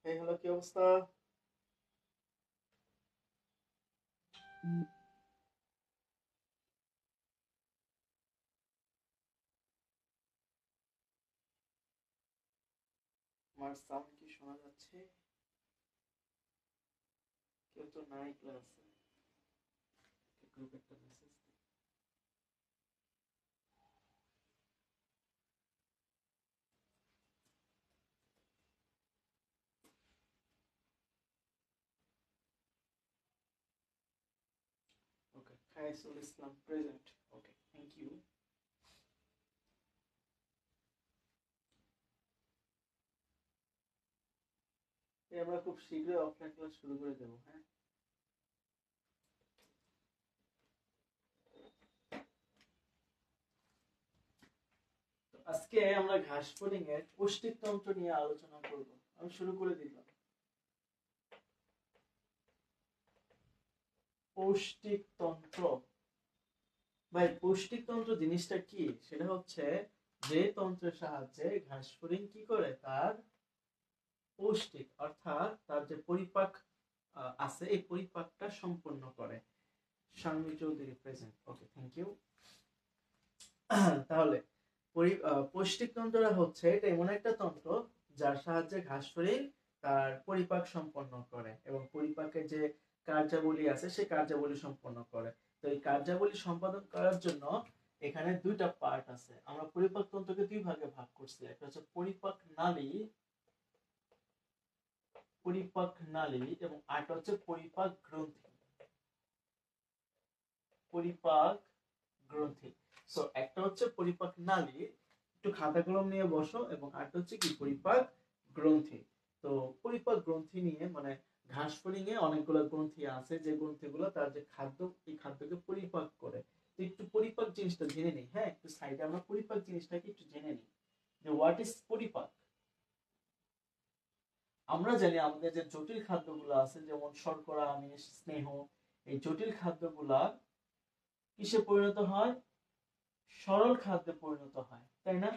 এই হলো কি অবস্থা? আমার সাউন্ড কি শোনা যাচ্ছে? কেউ তো নাই ক্লাসে। গ্রুপে একটা মেসেজ দিই। Okay, Khaisul Islam present. Okay, thank you. আমরা খুব শীঘ্রই অফলাইন ক্লাস শুরু করে দেবো। হ্যাঁ, আজকে আমরা ঘাস ফড়িং এর পৌষ্টিক তন্ত্র নিয়ে আলোচনা করব। আমি শুরু করে দিলাম। পৌষ্টিক তন্ত্র, ভাই পৌষ্টিক তন্ত্র জিনিসটা কি? সেটা হচ্ছে যে তন্ত্রের সাহায্যে ঘাস ফড়িং কি করে তার পৌষ্টিক অর্থাৎ তার যে পরিপাক আছে এই পরিপাকটা সম্পন্ন করে। Shanmi Chowdhury present. Okay, thank you. তাহলে পৌষ্টিক তন্ত্রটা হচ্ছে এটা এমন একটা তন্ত্র যার সাহায্যে ঘাস ফড়িং তার পরিপাক সম্পন্ন করে এবং পরিপাকের যে কার্যাবলী আছে সেই কার্যাবলী সম্পন্ন করে। তো এই কার্যাবলী সম্পাদন করার জন্য এখানে দুইটা পার্ট আছে। আমরা পরিপাক তন্ত্রকে দুই ভাগে ভাগ করছি। একটা হচ্ছে পরিপাক নালী, পরিপাক নালী এবং আরেকটা হচ্ছে পরিপাক গ্রন্থি। পরিপাক গ্রন্থি। সো একটা হচ্ছে পরিপাক নালী, একটু খাতা কলম নিয়ে বসো, এবং আরেকটা হচ্ছে কি পরিপাক গ্রন্থি। তো পরিপাক গ্রন্থি নিয়ে মানে ঘাস ফড়িং এ অনেকগুলো গ্রন্থি আছে যে গ্রন্থিগুলো তার যে খাদ্য এই খাদ্যকে পরিপাক করে। তো একটু পরিপাক জিনিসটা জেনে নিই। হ্যাঁ, একটু সাইডে আমরা পরিপাক জিনিসটাকে একটু জেনে নিই যে হোয়াট ইজ পরিপাক। আমরা জানি আমাদের যে জটিল খাদ্যগুলো আছে যেমন শর্করা, আমিষ, স্নেহ, এই জটিল খাদ্যগুলা কিসে পরিণত হয়? সরল খাদ্যে পরিণত হয়, তাই না?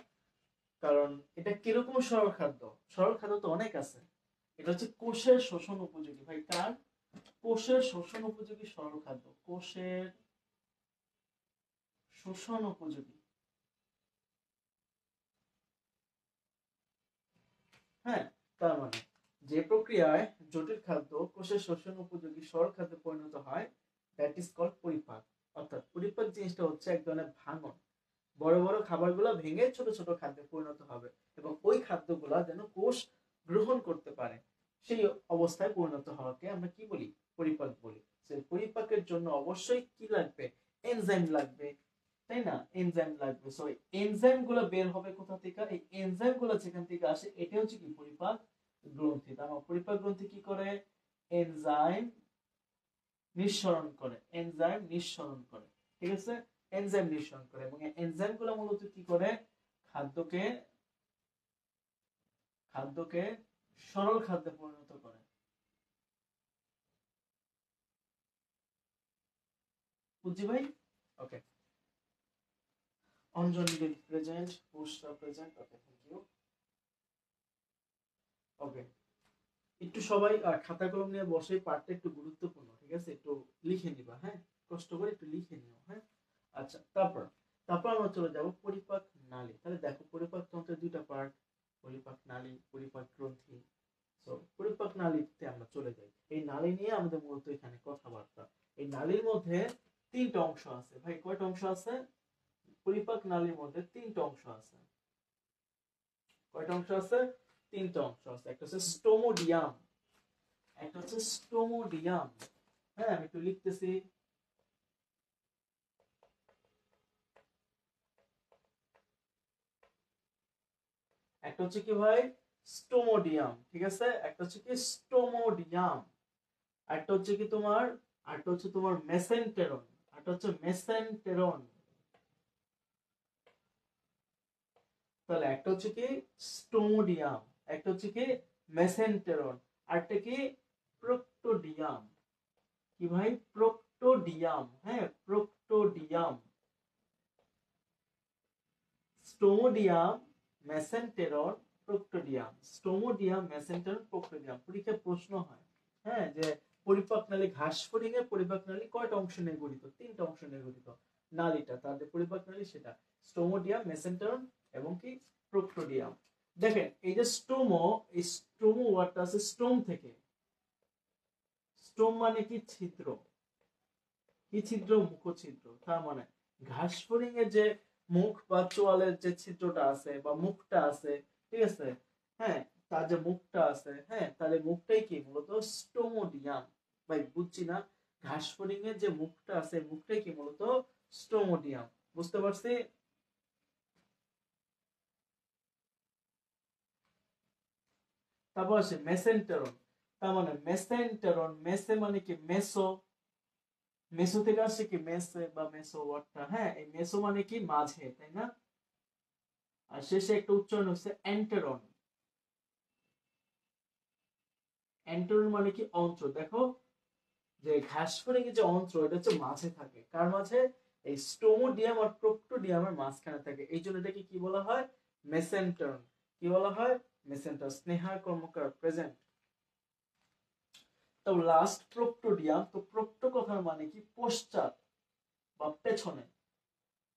কারণ এটা কিরকম সরল খাদ্য? সরল খাদ্য তো অনেক আছে। এটা হচ্ছে কোষের শোষণ উপযোগী। ভাই কার? কোষের শোষণ উপযোগী সরল খাদ্য। কোষের শোষণ উপযোগী। হ্যাঁ, তার মানে যে প্রক্রিয়ায় জটিল খাদ্য কোষের শোষণ উপযোগী সরল খাদ্যে পরিণত হয় দ্যাট ইজ কল্ড পরিপাক। অর্থাৎ পরিপাক জিনিসটা হচ্ছে এক ধরনের ভাঙন। বড় বড় খাবারগুলো ভেঙে ছোট ছোট খাদ্যে পরিণত হবে এবং ওই খাদ্যগুলা যেন কোষ গ্রহণ করতে পারে সেই অবস্থায় পরিণত হওয়াকে আমরা কি বলি? পরিপাক বলি। সেই পরিপাকের জন্য অবশ্যই কি লাগবে? এনজাইম লাগবে, তাই না? এনজাইম লাগবে। সো এনজাইম গুলো বের হবে কোথা থেকে? এই এনজাইম গুলো যেখান থেকে আসে এটা হচ্ছে কি পরিপাক গ্রন্থি। তার পরিপাক গ্রন্থি কি করে? এনজাইম নিঃসরণ করে। এনজাইম নিঃসরণ করে, ঠিক আছে? এনজাইম নিঃসরণ করে এবং এনজাইম গুলো মূলত কি করে? খাদ্যকে খাদ্যকে সরল খাদ্যে পরিণত করে। বুঝছি ভাই? Okay, Anjali present, Pushpa present. Okay, thank you. Okay, একটু সবাই খাতা কলম নিয়ে বসে, পাঠটা একটু গুরুত্বপূর্ণ, ঠিক আছে? একটু লিখে নিবা। হ্যাঁ, কষ্ট করে একটু লিখে নিও। হ্যাঁ, আচ্ছা। তারপর তারপর আমরা চলে যাব পরিপাক নালী। তাহলে দেখো পরিপাক তন্ত্রের দুইটা পার্ট, পরিপাক নালী, পরিপাক গ্রন্থি। তো পরিপাক নালীতে আমরা চলে যাই। এই নালী নিয়ে আমাদের মূলত এখানে কথাবার্তা। এই নালীর মধ্যে তিনটা অংশ আছে। ভাই কয়টা অংশ আছে? পরিপাক নালীর মধ্যে তিনটা অংশ আছে। কয়টা অংশ আছে? তিনটা অংশ আছে। একটা হচ্ছে স্টোমোডিয়াম, একটা হচ্ছে স্টোমোডিয়াম। হ্যাঁ, আমি একটু লিখতেছি। একটা হচ্ছে কি ভাই? স্টোমোডিয়াম, ঠিক আছে? একটা হচ্ছে কি স্টোমোডিয়াম। আরেকটা হচ্ছে কি তোমার, আরেকটা হচ্ছে তোমার মেসেন্টেরন। আরেকটা হচ্ছে মেসেন্টেরন। তাহলে একটা হচ্ছে কি স্টোমোডিয়াম, একটা হচ্ছে কি মেসেন্টেরন, আরেকটা কি প্রোক্টোডিয়াম। কি ভাই? প্রোক্টোডিয়াম। হ্যাঁ, প্রোক্টোডিয়াম। স্টোমোডিয়াম, mesenteron, প্রক্টোডিয়াম, স্টোমোডিয়াম, mesenteron, প্রক্টোডিয়াম। পরীক্ষায় প্রশ্ন হয়, হ্যাঁ, যে পরিপাক নালী, ঘাস ফড়িংয়ের পরিপাক নালী কয়টা অংশ নিয়ে গঠিত? 3টা অংশ নিয়ে গঠিত। নালীটা, তাদের পরিপাক নালী সেটা স্টোমোডিয়াম, মেসেন্টেরন এবং কি প্রক্টোডিয়াম। দেখেন এই যে স্টোমো, এই স্টোমো ওয়ার্ডটা আছে স্টোম থেকে। স্টোম মানে কি? ছিদ্র। কি ছিদ্র? মুখছিদ্র। তার মানে ঘাস ফড়িং এর যে মুখ বা চোয়ালের যে ছিদ্রটা আছে বা মুখটা আছে, ঠিক আছে, হ্যাঁ, তার যে মুখটা আছে, হ্যাঁ, তাহলে মুখটাই কি? মূলত স্টোমোডিয়াম। ভাই বুঝছি না, ঘাস ফড়িং এর যে মুখটা আছে, মুখটাই কি? মূলত স্টোমোডিয়াম। বুঝতে পারছি? তারপর আছে মেসেন্টেরন। তার মানে মেসেন্টেরন, মেসে মানে কি? মেসো। মেসো থেকে আসছে কি? মেসে বা মেসো ওয়ার্ডটা, হ্যাঁ, এই মেসো মানে কি? মাঝে, তাই না? আর শেষে একটা উচ্চারণ হচ্ছে এন্টেরন। এন্টেরন মানে কি? অন্ত্র। দেখো যে ঘাস ফড়িং এর যে অন্ত্র, এটা হচ্ছে মাঝে থাকে। কার মাঝে? এই স্টোমোডিয়াম আর প্রক্টোডিয়ামের মাঝখানে থাকে। এই জন্য এটাকে কি বলা হয়? মেসেন্টেরন। কি বলা হয়? মেসেন্টার। স্নেহা কর্মকার প্রেজেন্ট। তো লাস্ট প্রক্টোডিয়াম। তো প্রক্টো কথার মানে কি? পশ্চাৎ বা পেছনে।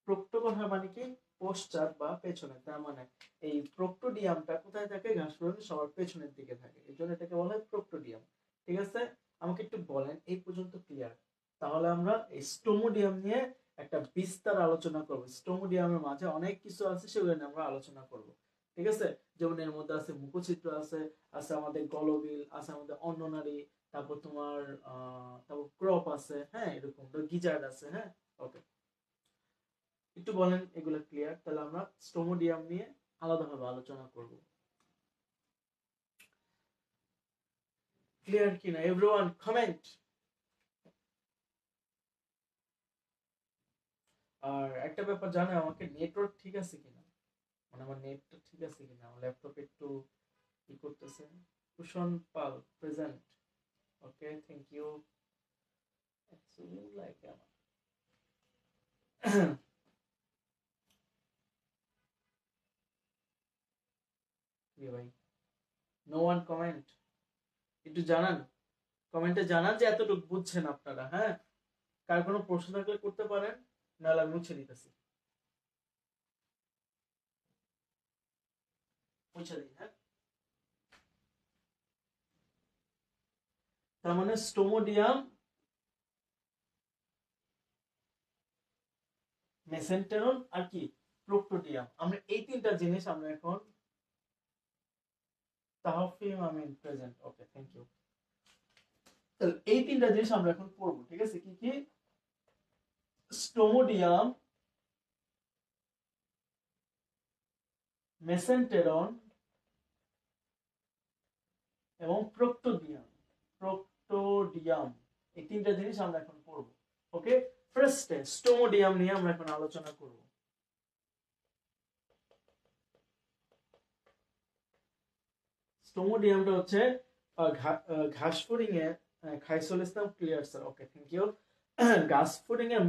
প্রক্টো কথার মানে কি? পশ্চাৎ বা পেছনে। তার মানে এই প্রক্টোডিয়ামটা কোথায় থাকে? ঘাস ফড়িং সবার পেছনের দিকে থাকে, এই জন্য এটাকে বলা হয় প্রক্টোডিয়াম। ঠিক আছে, আমাকে একটু বলেন এই পর্যন্ত ক্লিয়ার? তাহলে আমরা এই স্টোমোডিয়াম নিয়ে একটা বিস্তার আলোচনা করব। স্টোমোডিয়ামের মাঝে অনেক কিছু আছে, সেগুলো নিয়ে আমরা আলোচনা করব। ঠিক আছে, যেমন এর মধ্যে আছে মুখছিদ্র, আছে আছে আমাদের গলবিল, আছে আমাদের অন্ননালী, তারপর তোমার তারপর ক্রপ আছে, হ্যাঁ, এরকম গিজার্ড আছে। হ্যাঁ, ওকে, একটু বলেন এগুলো ক্লিয়ার? তাহলে আমরা স্টোমোডিয়াম নিয়ে আলাদাভাবে আলোচনা করব। ক্লিয়ার কিনা? Everyone comment. আর একটা ব্যাপার জানে, আমাকে নেটওয়ার্ক ঠিক আছে কিনা, মানে আমার নেটটা ঠিক আছে কিনা, আমার ল্যাপটপে একটু কি করতেছে। Kushan Pal present. Okay, thank you. Like আমার ভাই, নো ওয়ান কমেন্ট। একটু জানান, কমেন্টে জানান যে এতটুকু বুঝছেন আপনারা। হ্যাঁ, কার কোনো প্রশ্ন থাকলে করতে পারেন, নাহলে আমি মুছে দিতেছি। মুছে দিই, হ্যাঁ। তার মানে স্টোমোডিয়াম, মেসেন্টেরন আর কি? প্রোক্টোডিয়াম। আমরা এই তিনটা জিনিস আমরা এখন Tahfim Amin present. Okay, thank you. এই তিনটা জিনিস আমরা এখন পড়বো। ঠিক আছে, কি কি? স্টোমোডিয়াম, মেসেন্টেরন এবং প্রোক্টোডিয়াম। প্রোক্টোডিয়াম, এই তিনটা জিনিস আমরা এখন পড়বো। ওকে, ফার্স্টে স্টোমোডিয়াম নিয়ে আমরা এখন আলোচনা করব। স্টোমোডিয়ামটা হচ্ছে ঘাস ফড়িং এর, Khaisul Islam clear sir, okay, thank you. ঘাস ফড়িং এর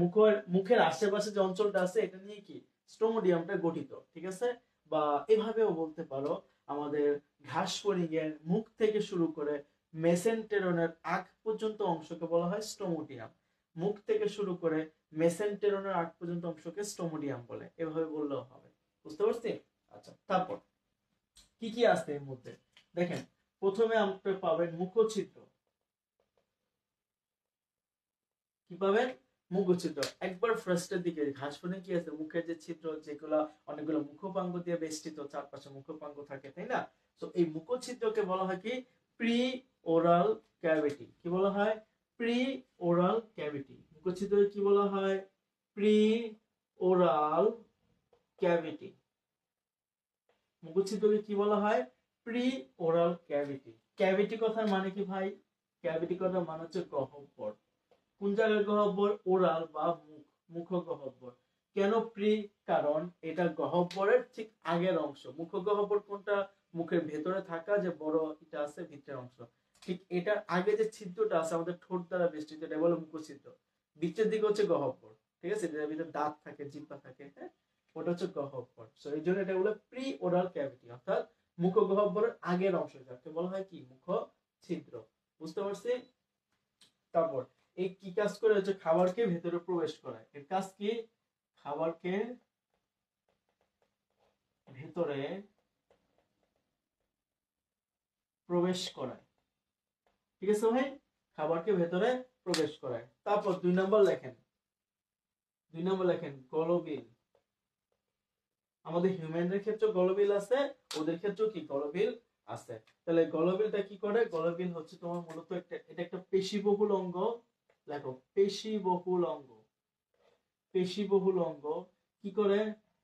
মুখের আশেপাশে যে অঞ্চলটা আছে, এটা নিয়ে কি? স্টোমোডিয়ামটা গঠিত। ঠিক আছে, বা এভাবেও বলতে পারো, আমাদের ঘাস ফড়িং এর মুখ থেকে শুরু করে মেসেন্টেরনের আগ পর্যন্ত অংশকে বলা হয় স্টোমোডিয়াম। মুখ থেকে শুরু করে মেসেন্টেরনের আগ পর্যন্ত অংশকে স্টোমোডিয়াম বলে, এভাবে বললেও হবে। বুঝতে পারছি? আচ্ছা, তারপর কি কি আছে এর মধ্যে? দেখেন, প্রথমে আপনি পাবেন মুখছিদ্র। কি পাবেন? মুখছিদ্র। একবার ফার্স্টের দিকে ঘাস ফড়িং কি আছে? মুখের যে ছিদ্র, যেগুলো অনেকগুলো মুখপাঙ্গ দিয়ে বেষ্টিত, চারপাশে মুখপাঙ্গ থাকে, তাই না? তো এই মুখছিদ্রকে বলা হয় কি? Pre oral cavity. কি বলা হয়? Pre oral cavity. মুখছিদ্রকে কি বলা হয়? Pre oral cavity. মুখছিদ্রকে কি বলা হয়? Pre oral cavity. ক্যাভিটি কথার মানে কি ভাই? ক্যাভিটি কথার মানে হচ্ছে গহ্বর। কোন জায়গায় গহ্বর? ওরাল বা মুখ, মুখ গহ্বর। কেন প্রি? কারণ এটা গহ্বরের ঠিক আগের অংশ। মুখ গহ্বর কোনটা? মুখের ভেতরে থাকা যে বড় এটা আছে, ভিতরের অংশ। ঠিক এটার আগে যে ছিদ্রটা আছে আমাদের ঠোঁট দ্বারা বেষ্টিত, এটা বলে মুখছিদ্র। নিচের দিকে হচ্ছে গহ্বর। ঠিক আছে, এটার ভিতরে দাঁত থাকে, জিহ্বা থাকে, হ্যাঁ, ওটা হচ্ছে গহ্বর। সো এই জন্য এটা বলে প্রি ওরাল ক্যাভিটি, অর্থাৎ মুখগহ্বরের আগের অংশ যাকে বলা হয় কি মুখ ছিদ্র। বুঝতে পারছি? তারপর এই কি কাজ করে হচ্ছে খাবারকে ভেতরে প্রবেশ করায়। এর কাজ কি? খাবারকে ভেতরে প্রবেশ করায়। ঠিক আছে ভাই? খাবারকে ভেতরে প্রবেশ করায়। তারপর 2 নম্বর লেখেন, 2 নম্বর লেখেন গলবিল। আমাদের হিউম্যানদের ক্ষেত্রে গলবিল আছে, ওদের ক্ষেত্রেও কি গলবিল আছে। তাহলে গলবিলটা কি করে? গলবিল হচ্ছে তোমার মূলত এটা একটা পেশিবহুল অঙ্গ। দেখো পেশিবহুল অঙ্গ, পেশিবহুল অঙ্গ কি করে?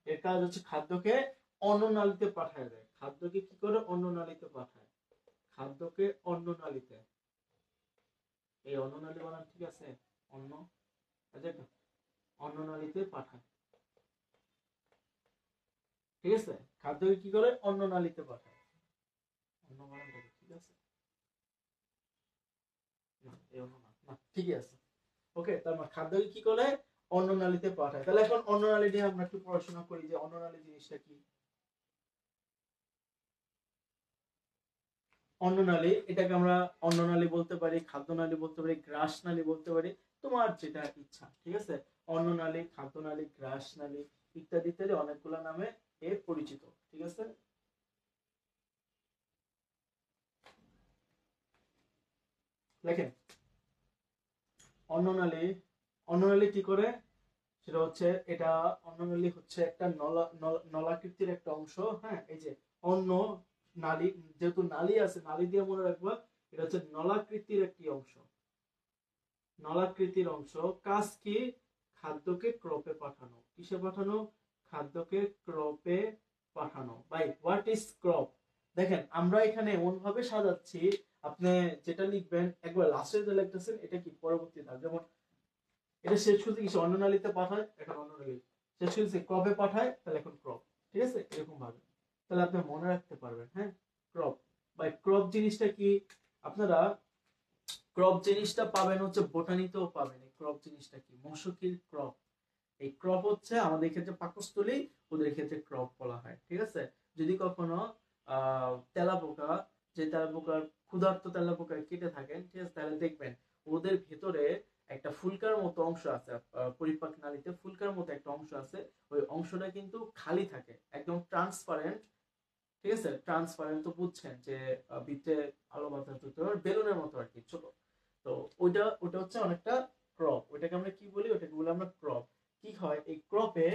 এর কাজ হচ্ছে খাদ্যকে অন্ননালীতে পাঠায় দেয়। খাদ্যকে কি করে? অন্ননালীতে পাঠায়। খাদ্যকে অন্ননালীতে, এই অন্ননালী বানান ঠিক আছে? অন্ন, অন্ননালীতে পাঠায়। ঠিক আছে? খাদ্যকে কি করে? অন্ননালীতে পাঠায়। অন্ন বানানটা ঠিক আছে? না, এই অন্ন না, ঠিকই আছে। ওকে, তার মানে খাদ্যকে কি করে? অন্ননালীতে পাঠায়। তাহলে এখন অন্ননালী নিয়ে আমরা একটু পড়াশোনা করি যে অন্ননালী জিনিসটা কি। অন্ননালী, এটাকে আমরা অন্ননালী বলতে পারি, খাদ্যনালী বলতে পারি, গ্রাসনালী বলতে পারি, তোমার যেটা ইচ্ছা। ঠিক আছে? অন্ননালী, খাদ্যনালী, গ্রাসনালী ইত্যাদি ইত্যাদি অনেকগুলো নামে এ পরিচিত। ঠিক আছে? দেখেন অন্ননালী, অন্ননালী কি করে? সেটা হচ্ছে এটা, অন্ননালী হচ্ছে একটা নলাকৃতির একটা অংশ। হ্যাঁ, এই যে অন্ন নালী, যেহেতু নালী আছে, নালী দিয়ে মনে রাখবা এটা হচ্ছে নলাকৃতির একটি অংশ। নলাকৃতির অংশ। কাজ কি? খাদ্যকে ক্রপে পাঠানো। কিসে পাঠানো? খাদ্যকে ক্রপে পাঠানো। ভাই হোয়াট ইজ ক্রপ? দেখেন আমরা এখানে এমন ভাবে সাজাচ্ছি, আপনি যেটা লিখবেন একবার লাস্টে যে লিখতেছেন এটা কি পরবর্তী ধাপ। যেমন এটা শেষ করতে কিছু অন্ননালীতে পাঠায়, এখন অন্ননালী শেষ করতে ক্রপে পাঠায়, তাহলে এখন ক্রপ। ঠিক আছে? এরকম ভাবে তাহলে আপনি মনে রাখতে পারবেন। হ্যাঁ, ক্রপ। ভাই ক্রপ জিনিসটা কি? আপনারা ক্রপ জিনিসটা পাবেন হচ্ছে বোটানিতেও পাবেন। এই ক্রপ জিনিসটা কি? মশকির ক্রপ। এই ক্রপ হচ্ছে আমাদের ক্ষেত্রে পাকস্থলী, ওদের ক্ষেত্রে ক্রপ বলা হয়। ঠিক আছে? যদি কখনো তেলাপোকা, যে তেলাপোকার ক্ষুধার্ত তেলাপোকা কেটে থাকেন, ঠিক আছে, তাহলে দেখবেন ওদের ভেতরে একটা ফুলকার মতো অংশ আছে। পরিপাক নালীতে ফুলকার মতো একটা অংশ আছে। ওই অংশটা কিন্তু খালি থাকে, একদম ট্রান্সপারেন্ট। ঠিক আছে? ট্রান্সপারেন্ট তো বুঝছেন যে ভিতরে আলো বাতাস ঢুকতে পারে, বেলুনের মতো আর কি, ছোট। তো ওইটা, ওটা হচ্ছে অনেকটা ক্রপ। ওইটাকে আমরা কি বলি? ওটাকে বলি আমরা ক্রপ। কি হয় এই ক্রপে?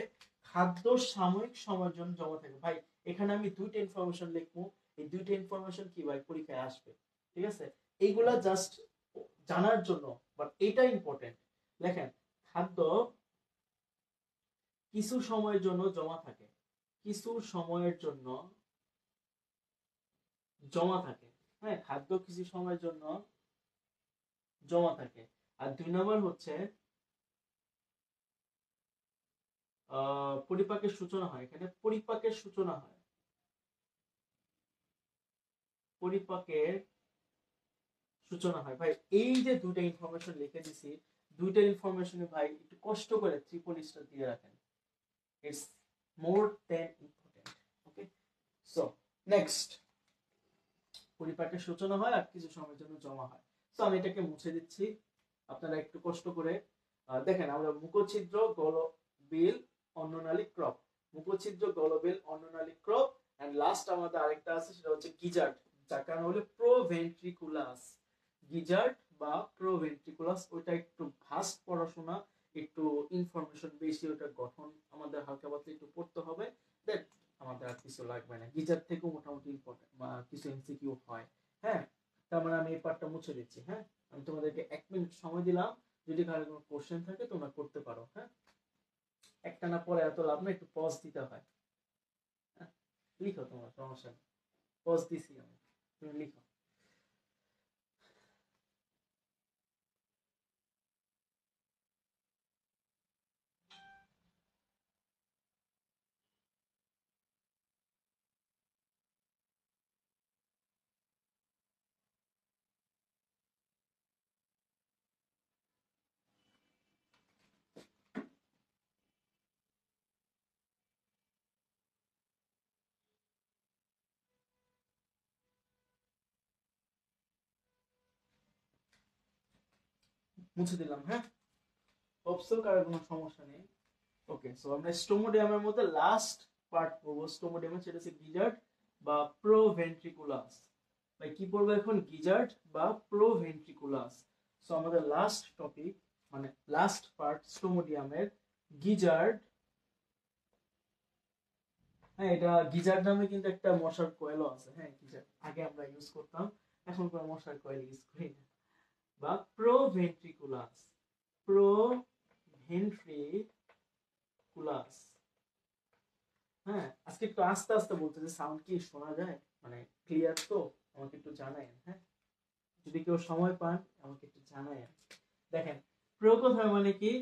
খাদ্য সাময়িক সময়ের জন্য জমা থাকে। ভাই এখানে আমি দুইটা ইনফরমেশন লিখবো, এই দুইটা ইনফরমেশন কি ভাই পরীক্ষায় আসবে। ঠিক আছে? এইগুলা জাস্ট জানার জন্য, বাট এটা ইম্পর্টেন্ট। দেখেন খাদ্য কিছু সময়ের জন্য জমা থাকে, কিছু সময়ের জন্য জমা থাকে। হ্যাঁ, খাদ্য কিছু সময়ের জন্য জমা থাকে। আর 2 নম্বর হচ্ছে পরিপাকের সূচনা হয়। এখানে পরিপাকের সূচনা হয়, পরিপাকের সূচনা হয়। ভাই এই যে দুইটা ইনফরমেশন লিখে দিছি, দুইটা ইনফরমেশনে ভাই একটু কষ্ট করে ট্রিপল স্টার দিয়ে রাখেন। It's more than important. Okay, so next, পরিপাকের সূচনা হয় আর কিছু সময়ের জন্য জমা হয়। সো আমি এটাকে মুছে দিচ্ছি, আপনারা একটু কষ্ট করে দেখেন। আমরা মুখছিদ্র, গলবিল, অন্ননালী, ক্রপ। মুখছিদ্র, গলবিল, অন্ননালী, ক্রপ, এন্ড লাস্ট আমাদের আরেকটা আছে, সেটা হচ্ছে গিজার্ড, যার কারণে হলো প্রোভেন্ট্রিকুলাস। গিজার্ড বা প্রোভেন্ট্রিকুলাস, ওইটা একটু ভাস্ট পড়াশোনা, একটু ইনফরমেশন বেশি, ওটার গঠন আমাদের হালকা পাতলা একটু পড়তে হবে। দ্যাট আমাদের আর কিছু লাগবে না। গিজার থেকেও মোটামুটি ইম্পর্টেন্ট কিছু এমসিকিউ হয়। হ্যাঁ, তার মানে আমি এই পার্টটা মুছে দিচ্ছি। হ্যাঁ, আমি তোমাদেরকে 1 মিনিট সময় দিলাম, যদি কারো কোনো কোশ্চেন থাকে তোমরা করতে পারো। হ্যাঁ, একটা না পরে এত লাভ না, একটু পজ দিতে হয়। হ্যাঁ, লিখো, তোমার সমস্যা নেই, পজ দিছি আমি, তুমি লিখো। মুছে দিলাম। হ্যাঁ, অবসল করার কোনো সমস্যা নেই। ওকে, সো আমরা স্টোমোডিয়ামের মধ্যে লাস্ট পার্ট পড়বো স্টোমোডিয়ামের, সেটা হচ্ছে গিজার্ড বা প্রোভেন্ট্রিকুলাস। ভাই কি পড়বো এখন? গিজার্ড বা প্রোভেন্ট্রিকুলাস। সো আমাদের লাস্ট টপিক মানে লাস্ট পার্ট স্টোমোডিয়ামের গিজার্ড। হ্যাঁ, এটা গিজার্ড নামে কিন্তু একটা মশার কয়েলও আছে। হ্যাঁ, গিজার্ড আগে আমরা ইউজ করতাম, এখন কোনো মশার কয়েল ইউজ করি না। বা প্রোভেন্ট্রিকুলাস, প্রোভেন্ট্রিকুলাস। হ্যাঁ, আজকে একটু আস্তে আস্তে বলতেছে, সাউন্ড কি শোনা যায়, মানে ক্লিয়ার তো? আমাকে একটু জানায়েন। হ্যাঁ, যদি কেউ সময় পান আমাকে একটু জানায়েন। দেখেন, প্রো কথার মানে কি?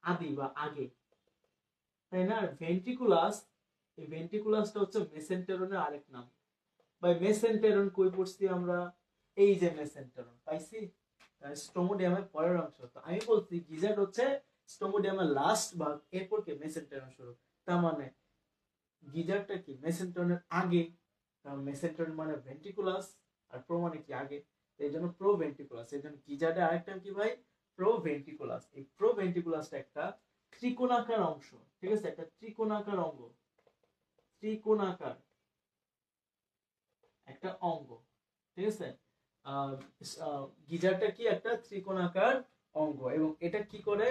আদি বা আগে, তাই না? আর ভেন্ট্রিকুলাস, এই ভেন্ট্রিকুলাসটা হচ্ছে মেসেন্টেরনের আরেক নাম। বা মেসেন্টেরন কই পড়ছি আমরা? এই যে মেসেন্টেরন পাইছি, স্টোমোডিয়ামের পরের অংশ। তো আমি বলছি গিজার্ড হচ্ছে স্টোমোডিয়ামের লাস্ট ভাগ, এরপর কি মেসেন্টেরন শুরু। তার মানে গিজারটা কি মেসেন্টনের আগে, কারণ মেসেন্টন মানে ভেন্ট্রিকুলাস আর প্রো মানে কি আগে, এই জন্য প্রো ভেন্ট্রিকুলাস। এই জন্য গিজার্ডের আরেকটা কি ভাই? প্রো ভেন্ট্রিকুলাস। এই প্রো ভেন্ট্রিকুলাসটা একটা ত্রিকোণাকার অংশ, ঠিক আছে? একটা ত্রিকোণাকার অঙ্গ, ত্রিকোণাকার একটা অঙ্গ, ঠিক আছে? গিজারটা কি? একটা ত্রিকোণাকার অঙ্গ, এবং এটা কি করে?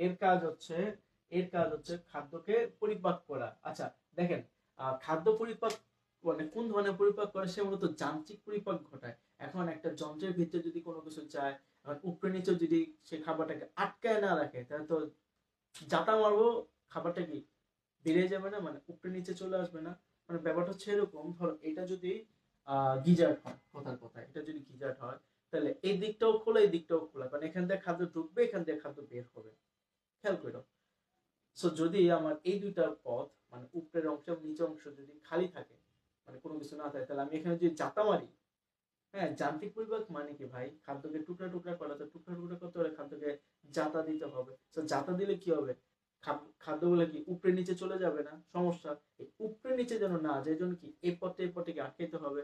এর কাজ হচ্ছে, এর কাজ হচ্ছে খাদ্যকে পরিপাক করা। আচ্ছা দেখেন, খাদ্য পরিপাক মানে কোন ধরনের পরিপাক করে? সে মূলত যান্ত্রিক পরিপাক ঘটায়। এখন একটা যন্ত্রের ভিতরে যদি কোনো কিছু যায়, উপরে নিচে যদি সে খাবারটাকে আটকায় না রাখে, তাহলে তো জাতা মারবো, খাবারটা কি বেরিয়ে যাবে না, মানে উপরে নিচে চলে আসবে না। মানে ব্যাপারটা হচ্ছে এরকম, ধরো এটা যদি গিজার্ড হয়, কথার কথা এটা যদি গিজার্ড হয়, তাহলে এই দিকটাও খোলা এই দিকটাও খোলা, কারণ এখান থেকে খাদ্য ঢুকবে, এখান থেকে খাদ্য বের হবে। খেয়াল করো। সো যদি আমার এই দুইটার পথ মানে উপরের অংশ এবং নিচের অংশ যদি খালি থাকে, মানে কোনো কিছু না থাকে, তাহলে আমি এখানে যদি জাতা মারি, হ্যাঁ, যান্ত্রিক পরিপাক মানে কি ভাই? খাদ্যকে টুকরা টুকরা করা, তো টুকরা টুকরা করতে হলে খাদ্যকে জাতা দিতে হবে। তো জাতা দিলে কি হবে? খাদ্যগুলো কি উপরে নিচে চলে যাবে না? সমস্যা। এই উপরে নিচে যেন না যায়, জন্য কি এই পথে কি আটকাইতে হবে,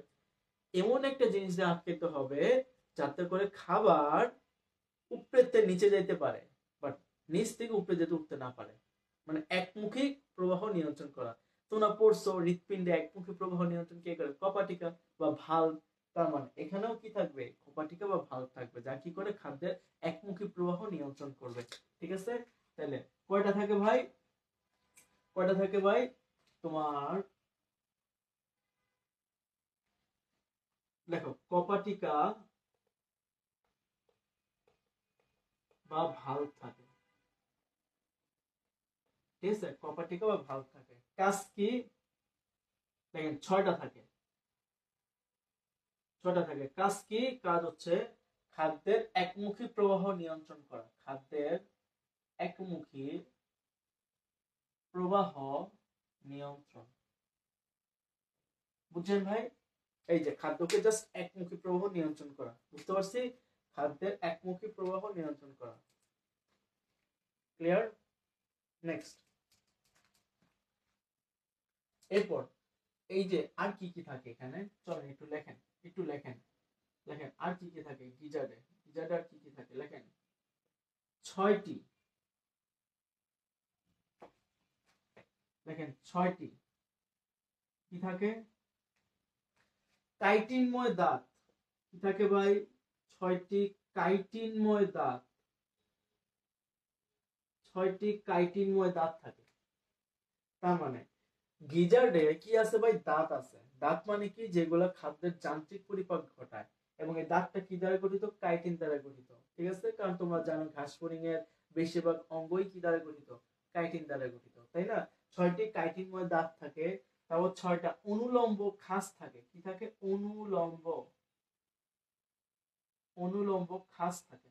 এমন একটা জিনিস দিয়ে আটকাইতে হবে যাতে করে খাবার উপরেতে নিচে যাইতে পারে, বাট নিচ থেকে উপরে যেতে উঠতে না পারে। মানে একমুখী প্রবাহ নিয়ন্ত্রণ করা। তোমরা পড়ছো হৃৎপিণ্ডে একমুখী প্রবাহ নিয়ন্ত্রণ কে করে? কপাটিকা বা ভালভ। তার মানে এখানেও কি থাকবে? কপাটিকা বা ভালভ থাকবে, যা কি করে খাদ্যের একমুখী প্রবাহ নিয়ন্ত্রণ করবে। ঠিক আছে? তাহলে কয়টা থাকে ভাই? কয়টা থাকে ভাই তোমার? দেখো, কপাটিকা বা ভালভ থাকে, ঠিক আছে? কপাটিকা বা ভালভ থাকে। কাজ কি? দেখেন, ছয়টা থাকে, ছয়টা থাকে। কাজ কি? কাজ হচ্ছে খাদ্যের একমুখী প্রবাহ নিয়ন্ত্রণ করা, খাদ্যের একমুখী প্রবাহ নিয়ন্ত্রণ। বুঝছেন ভাই? এই যে খাদ্যকে জাস্ট একমুখী প্রবাহ নিয়ন্ত্রণ করা, বুঝতে পারছি? খাদ্যের একমুখী প্রবাহ নিয়ন্ত্রণ করা। ক্লিয়ার? নেক্সট, এরপর এই যে আর কি কি থাকে এখানে, চলেন একটু লেখেন, একটু লেখেন, লেখেন আর কি কি থাকে গিজার্ডে। গিজার্ডে আর কি কি থাকে লেখেন। ছয়টি, দেখেন ছয়টি কি থাকে? কাইটিনময় দাঁত। কি থাকে ভাই? ছয়টি কাইটিনময় দাঁত, ছয়টি কাইটিনময় দাঁত থাকে। তার মানে গিজার্ডে কি আছে ভাই? দাঁত আছে। দাঁত মানে কি? যেগুলো খাদ্যের যান্ত্রিক পরিপাক ঘটায়। এবং এই দাঁতটা কি দ্বারা গঠিত? কাইটিন দ্বারা গঠিত। ঠিক আছে? কারণ তোমরা জানো ঘাস ফড়িং এর বেশিরভাগ অঙ্গই কি দ্বারা গঠিত? কাইটিন দ্বারা গঠিত, তাই না? ছয়টি কাইটিনময় দাঁত থাকে। তারপর ছয়টা অনুলম্ব খাস থাকে। কি থাকে? অনুলম্ব, অনুলম্ব খাস থাকে।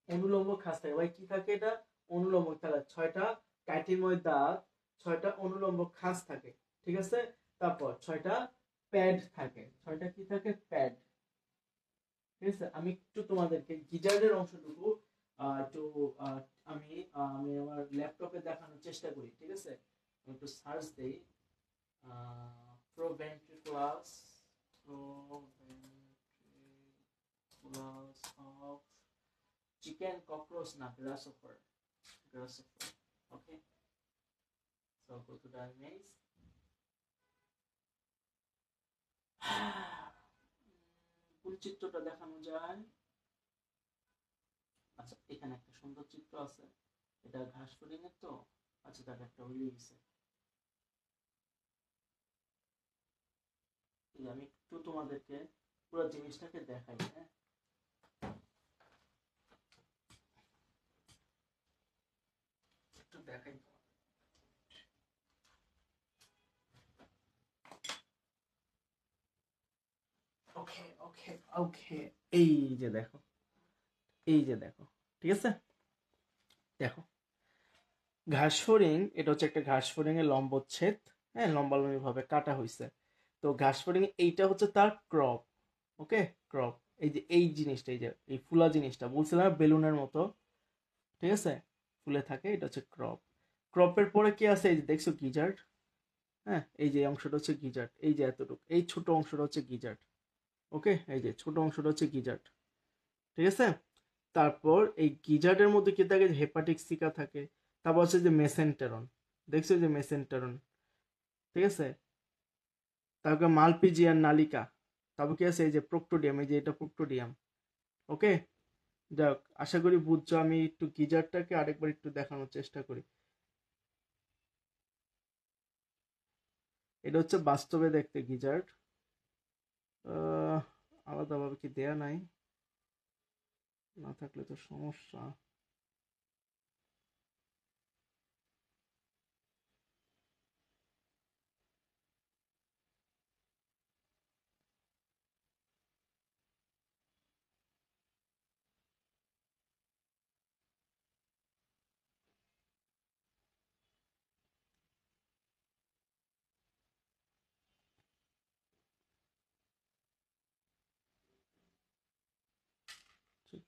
অনুলম্ব খাস থাকে ভাই। কি থাকে এটা? অনুলম্ব। তাহলে ছয়টা কাইটিনময় দাঁত, ছয়টা অনুলম্ব খাস থাকে। ঠিক আছে? তারপর ছয়টা প্যাড থাকে। ছয়টা কি থাকে? প্যাড। ঠিক আছে? আমি একটু তোমাদেরকে গিজার্ডের অংশটুকু একটু আহ, আমি আমি আমার ল্যাপটপে দেখানোর চেষ্টা করি। ঠিক আছে? আমি একটু সার্চ দেই, প্রোভেন্ট্রিকুলাস, প্রোভেন্ট্রিকুলাস চিকেন, ককরোচ না, গ্রাসহপার। গ্রাসহপার। ওকে, so go to the image. কোন চিত্রটা দেখানো যায়? আচ্ছা, এখানে একটা সুন্দর চিত্র আছে, এটা ঘাস ফড়িং এর তো। আচ্ছা, তার একটা উড়ে গেছে। আমি একটু তোমাদেরকে পুরো জিনিসটাকে দেখাই। হ্যাঁ, একটু দেখাই। ওকে ওকে ওকে, এই যে দেখো, এই যে দেখো, ঠিক আছে, দেখো ঘাস ফড়িং, এটা হচ্ছে একটা ঘাস ফড়িং এর লম্বচ্ছেদ। হ্যাঁ, লম্বালম্বি ভাবে কাটা হয়েছে। তো ঘাস ফড়িং এইটা হচ্ছে তার ক্রপ। ওকে, ক্রপ। এই যে এই জিনিসটা, এই যে এই ফুলা জিনিসটা বলছিলাম বেলুনের মতো, ঠিক আছে, ফুলে থাকে, এটা হচ্ছে ক্রপ। ক্রপের পরে কি আছে, এই যে দেখছো গিজার্ড। হ্যাঁ, এই যে অংশটা হচ্ছে গিজার্ড, এই যে এতটুকু, এই ছোট অংশটা হচ্ছে গিজার্ড। ওকে, এই যে ছোট অংশটা হচ্ছে গিজার্ড, ঠিক আছে। তারপর এই গিজার্ডের মধ্যে কি থাকে, হেপাটিক সিকা থাকে। তারপর হচ্ছে যে মেসেন্টেরন, দেখছো যে মেসেন্টেরন, ঠিক আছে। তারপর মালপিজিয়ান নালিকা। তারপর কি আছে, এই যে প্রোক্টোডিয়াম, এই যে এটা প্রোক্টোডিয়াম। ওকে, যাক, আশা করি বুঝছো। আমি একটু গিজারটাকে আরেকবার একটু দেখানোর চেষ্টা করি। এটা হচ্ছে বাস্তবে দেখতে গিজার্ড। আলাদাভাবে কি দেয়া নাই? না থাকলে তো সমস্যা।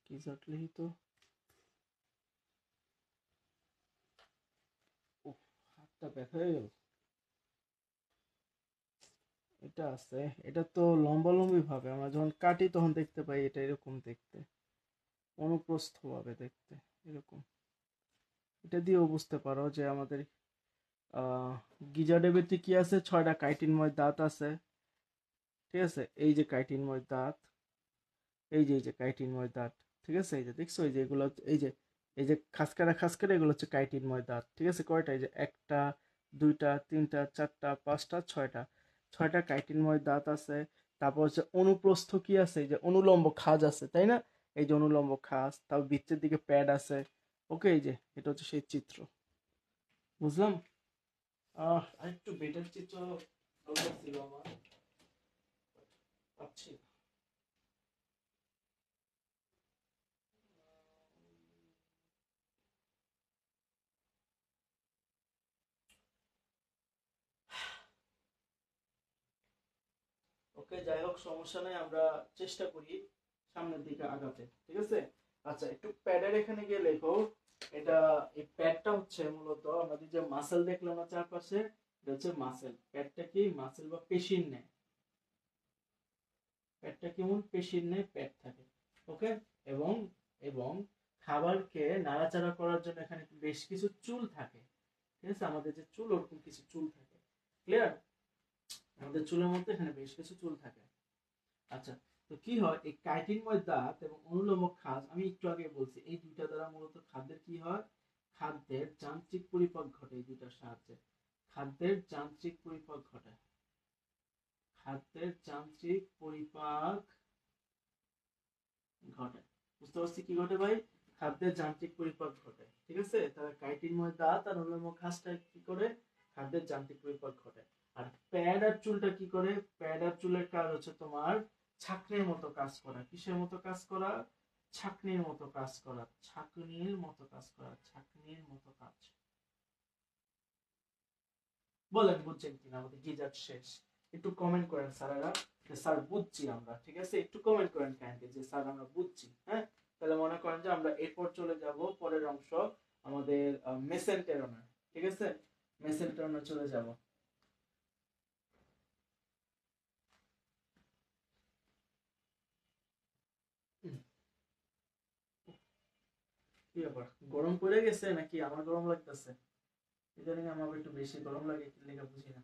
গিজার্ড লিহি তো। উফ, হাতটা ব্যথা হয়ে গেল। এটা আছে, এটা তো লম্বালম্বি ভাবে আমরা যখন কাটি তখন দেখতে পাই এটা এরকম দেখতে, অনুপ্রস্থ ভাবে দেখতে এরকম। এটা দিয়েও বুঝতে পারো যে আমাদের আহ গিজার্ডের ভিতরে কি আছে, 6টা কাইটিনময় দাঁত আছে, ঠিক আছে। এই যে কাইটিনময় দাঁত, এই যে কাইটিনময় দাঁত, ঠিক আছে। এই যে দেখছো, এই যে এগুলো এই যে খাসকারা খাসকারা, এগুলো হচ্ছে কাইটিনময় দাঁত, ঠিক আছে। কয়টা, এই যে একটা, দুইটা, তিনটা, চারটা, পাঁচটা, ছয়টা, 6টা কাইটিনময় দাঁত আছে। তারপর হচ্ছে অনুপ্রস্থ কি আছে, এই যে অনুলম্ব খাঁজ আছে, তাই না? এই যে অনুলম্ব খাঁজ, তারপর বৃত্তের দিকে প্যাড আছে। ওকে, এই যে এটা হচ্ছে সেই চিত্র, বুঝলাম। আরেকটু বেটার চিত্র দরকার ছিল আমার, পাচ্ছি না। ওকে, যাই হোক, সমস্যা নাই, আমরা চেষ্টা করি সামনের দিকে আগাতে, ঠিক আছে। আচ্ছা, একটু প্যাডের এখানে গিয়ে লেখো। এটা, এই প্যাডটা হচ্ছে মূলত আমাদের যে মাসেল দেখলাম না চারপাশে, এটা হচ্ছে মাসেল। প্যাডটা কি মাসেল বা পেশির নেয়। প্যাডটা কেমন পেশির নেয় প্যাড থাকে। ওকে, এবং এবং খাবারকে নাড়াচাড়া করার জন্য এখানে বেশ কিছু চুল থাকে, ঠিক আছে। আমাদের যে চুল, ওরকম কিছু চুল থাকে। ক্লিয়ার? আমাদের চুলের মধ্যে এখানে বেশ কিছু চুল থাকে। আচ্ছা, তো কি হয়, এই কাইটিনময় দাঁত এবং অনুলোম খাঁজ, আমি একটু আগে বলছি, এই দুইটা দ্বারা মূলত খাদ্যের কি হয়, খাদ্যের যান্ত্রিক পরিপাক ঘটে। এই দুইটার সাহায্যে খাদ্যের যান্ত্রিক পরিপাক ঘটে। খাদ্যের যান্ত্রিক পরিপাক ঘটে। বুঝতে পারছি কি ঘটে ভাই? খাদ্যের যান্ত্রিক পরিপাক ঘটে, ঠিক আছে। তাহলে কাইটিনময় দাঁত আর অনুলোম খাঁজটা কি করে, খাদ্যের যান্ত্রিক পরিপাক ঘটে। আর প্যাড আর চুলটা কি করে, প্যাড আর চুলের কাজ হচ্ছে তোমার ছাকনির মতো কাজ করা। কিসের মতো কাজ করা? ছাকনির মতো কাজ করা, ছাকনির মতো কাজ করা, ছাকনির মতো কাজ। বলেন বুঝছেন কিনা? আমাদের গিজার শেষ। একটু কমেন্ট করেন স্যারেরা যে স্যার বুঝছি আমরা, ঠিক আছে। একটু কমেন্ট করেন কাইন্ডলি যে স্যার আমরা বুঝছি। হ্যাঁ, তাহলে মনে করেন যে আমরা এরপর চলে যাব পরের অংশ, আমাদের মেসেন্টেরনে, ঠিক আছে। মেসেন্টেরনে চলে যাব। কি ব্যাপার, গরম পড়ে গেছে নাকি আমার গরম লাগতেছে? ইদানিং আমার একটু বেশি গরম লাগে, কি লেগে বুঝি না।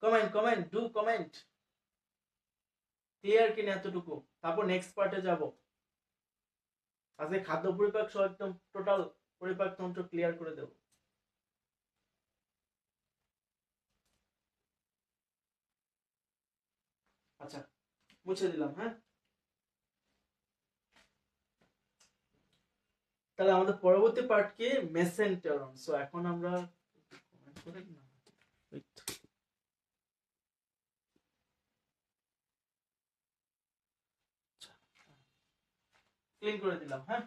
Comment comment do comment, clear কিনা এতটুকু, তারপর নেক্সট পার্টে যাব। আজকে খাদ্য পরিপাক সহ একদম টোটাল পরিপাক তন্ত্র ক্লিয়ার করে দেব। আচ্ছা, মুছে দিলাম। হ্যাঁ, তাহলে আমাদের পরবর্তী পার্ট কি, মেসেন্টেরন। সো এখন আমরা ক্লিন করে দিলাম। হ্যাঁ,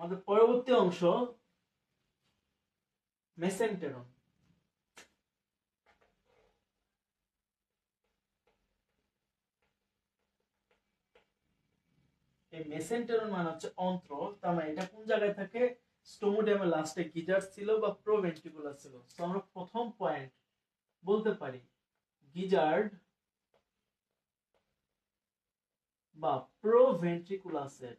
আমাদের পরবর্তী অংশ মেসেন্টেরন। এই মেসেন্টেরন মানে হচ্ছে অন্ত্র, তার মানে এটা কোন জায়গায় থাকে, স্টোমোডার্মের লাস্টে গিজার ছিল বা প্রোভেন্ট্রিকুলার ছিল। সো আমরা প্রথম পয়েন্ট বলতে পারি গিজার্ড বা প্রোভেন্ট্রিকুলাসের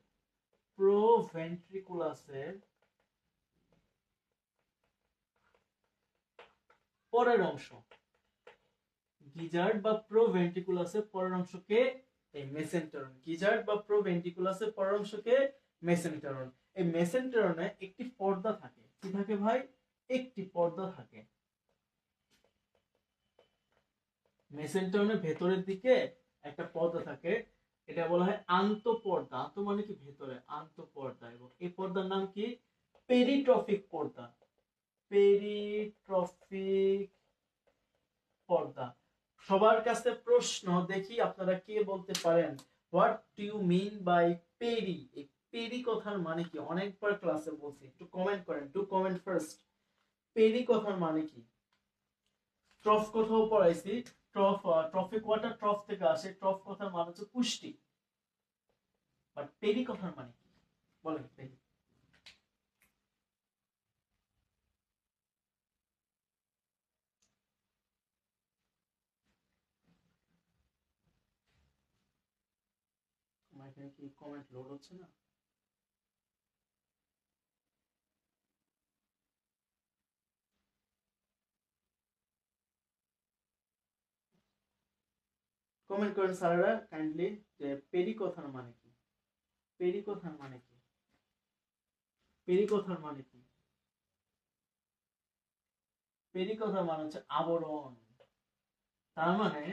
পরের অংশ, গিজার্ড বা প্রোভেন্ট্রিকুলাসের পরের অংশকে এই মেসেন্টেরন। গিজার্ড বা প্রোভেন্ট্রিকুলাসের পরের অংশকে মেসেন্টেরন। এই মেসেন্টেরনে একটি পর্দা থাকে। কি থাকে ভাই? একটি পর্দা থাকে। মেসেন্টেরনের ভেতরের দিকে একটা পর্দা থাকে, এটা বলা হয় আন্তঃপর্দা। আন্ত মানে কি ভেতরে, আন্তঃপর্দা। এবং এই পর্দার নাম কি? পেরিট্রফিক পর্দা। পেরিট্রফিক পর্দা। সবার কাছে প্রশ্ন, দেখি আপনারা কে বলতে পারেন, what do you mean by peri? এই পেরি কথার মানে কি? অনেকবার ক্লাসে বলছি, একটু কমেন্ট করেন, টু কমেন্ট ফার্স্ট। পেরি কথার মানে কি? ট্রফ কথাও পড়াইছি, ট্রফ, ট্রফিক ওয়াটার ট্রফ থেকে আসে। ট্রফ কথার মানে হচ্ছে পুষ্টি। বাট পেরি কথার মানে কি বলেন? পেরি আমার এখানে কি কমেন্ট লোড হচ্ছে না? কমেন্ট করেন স্যারেরা কাইন্ডলি, যে পেরি কথার মানে কি? পেরি কথার মানে কি? পেরি কথার মানে কি? পেরি কথার মানে হচ্ছে আবরণ। তার মানে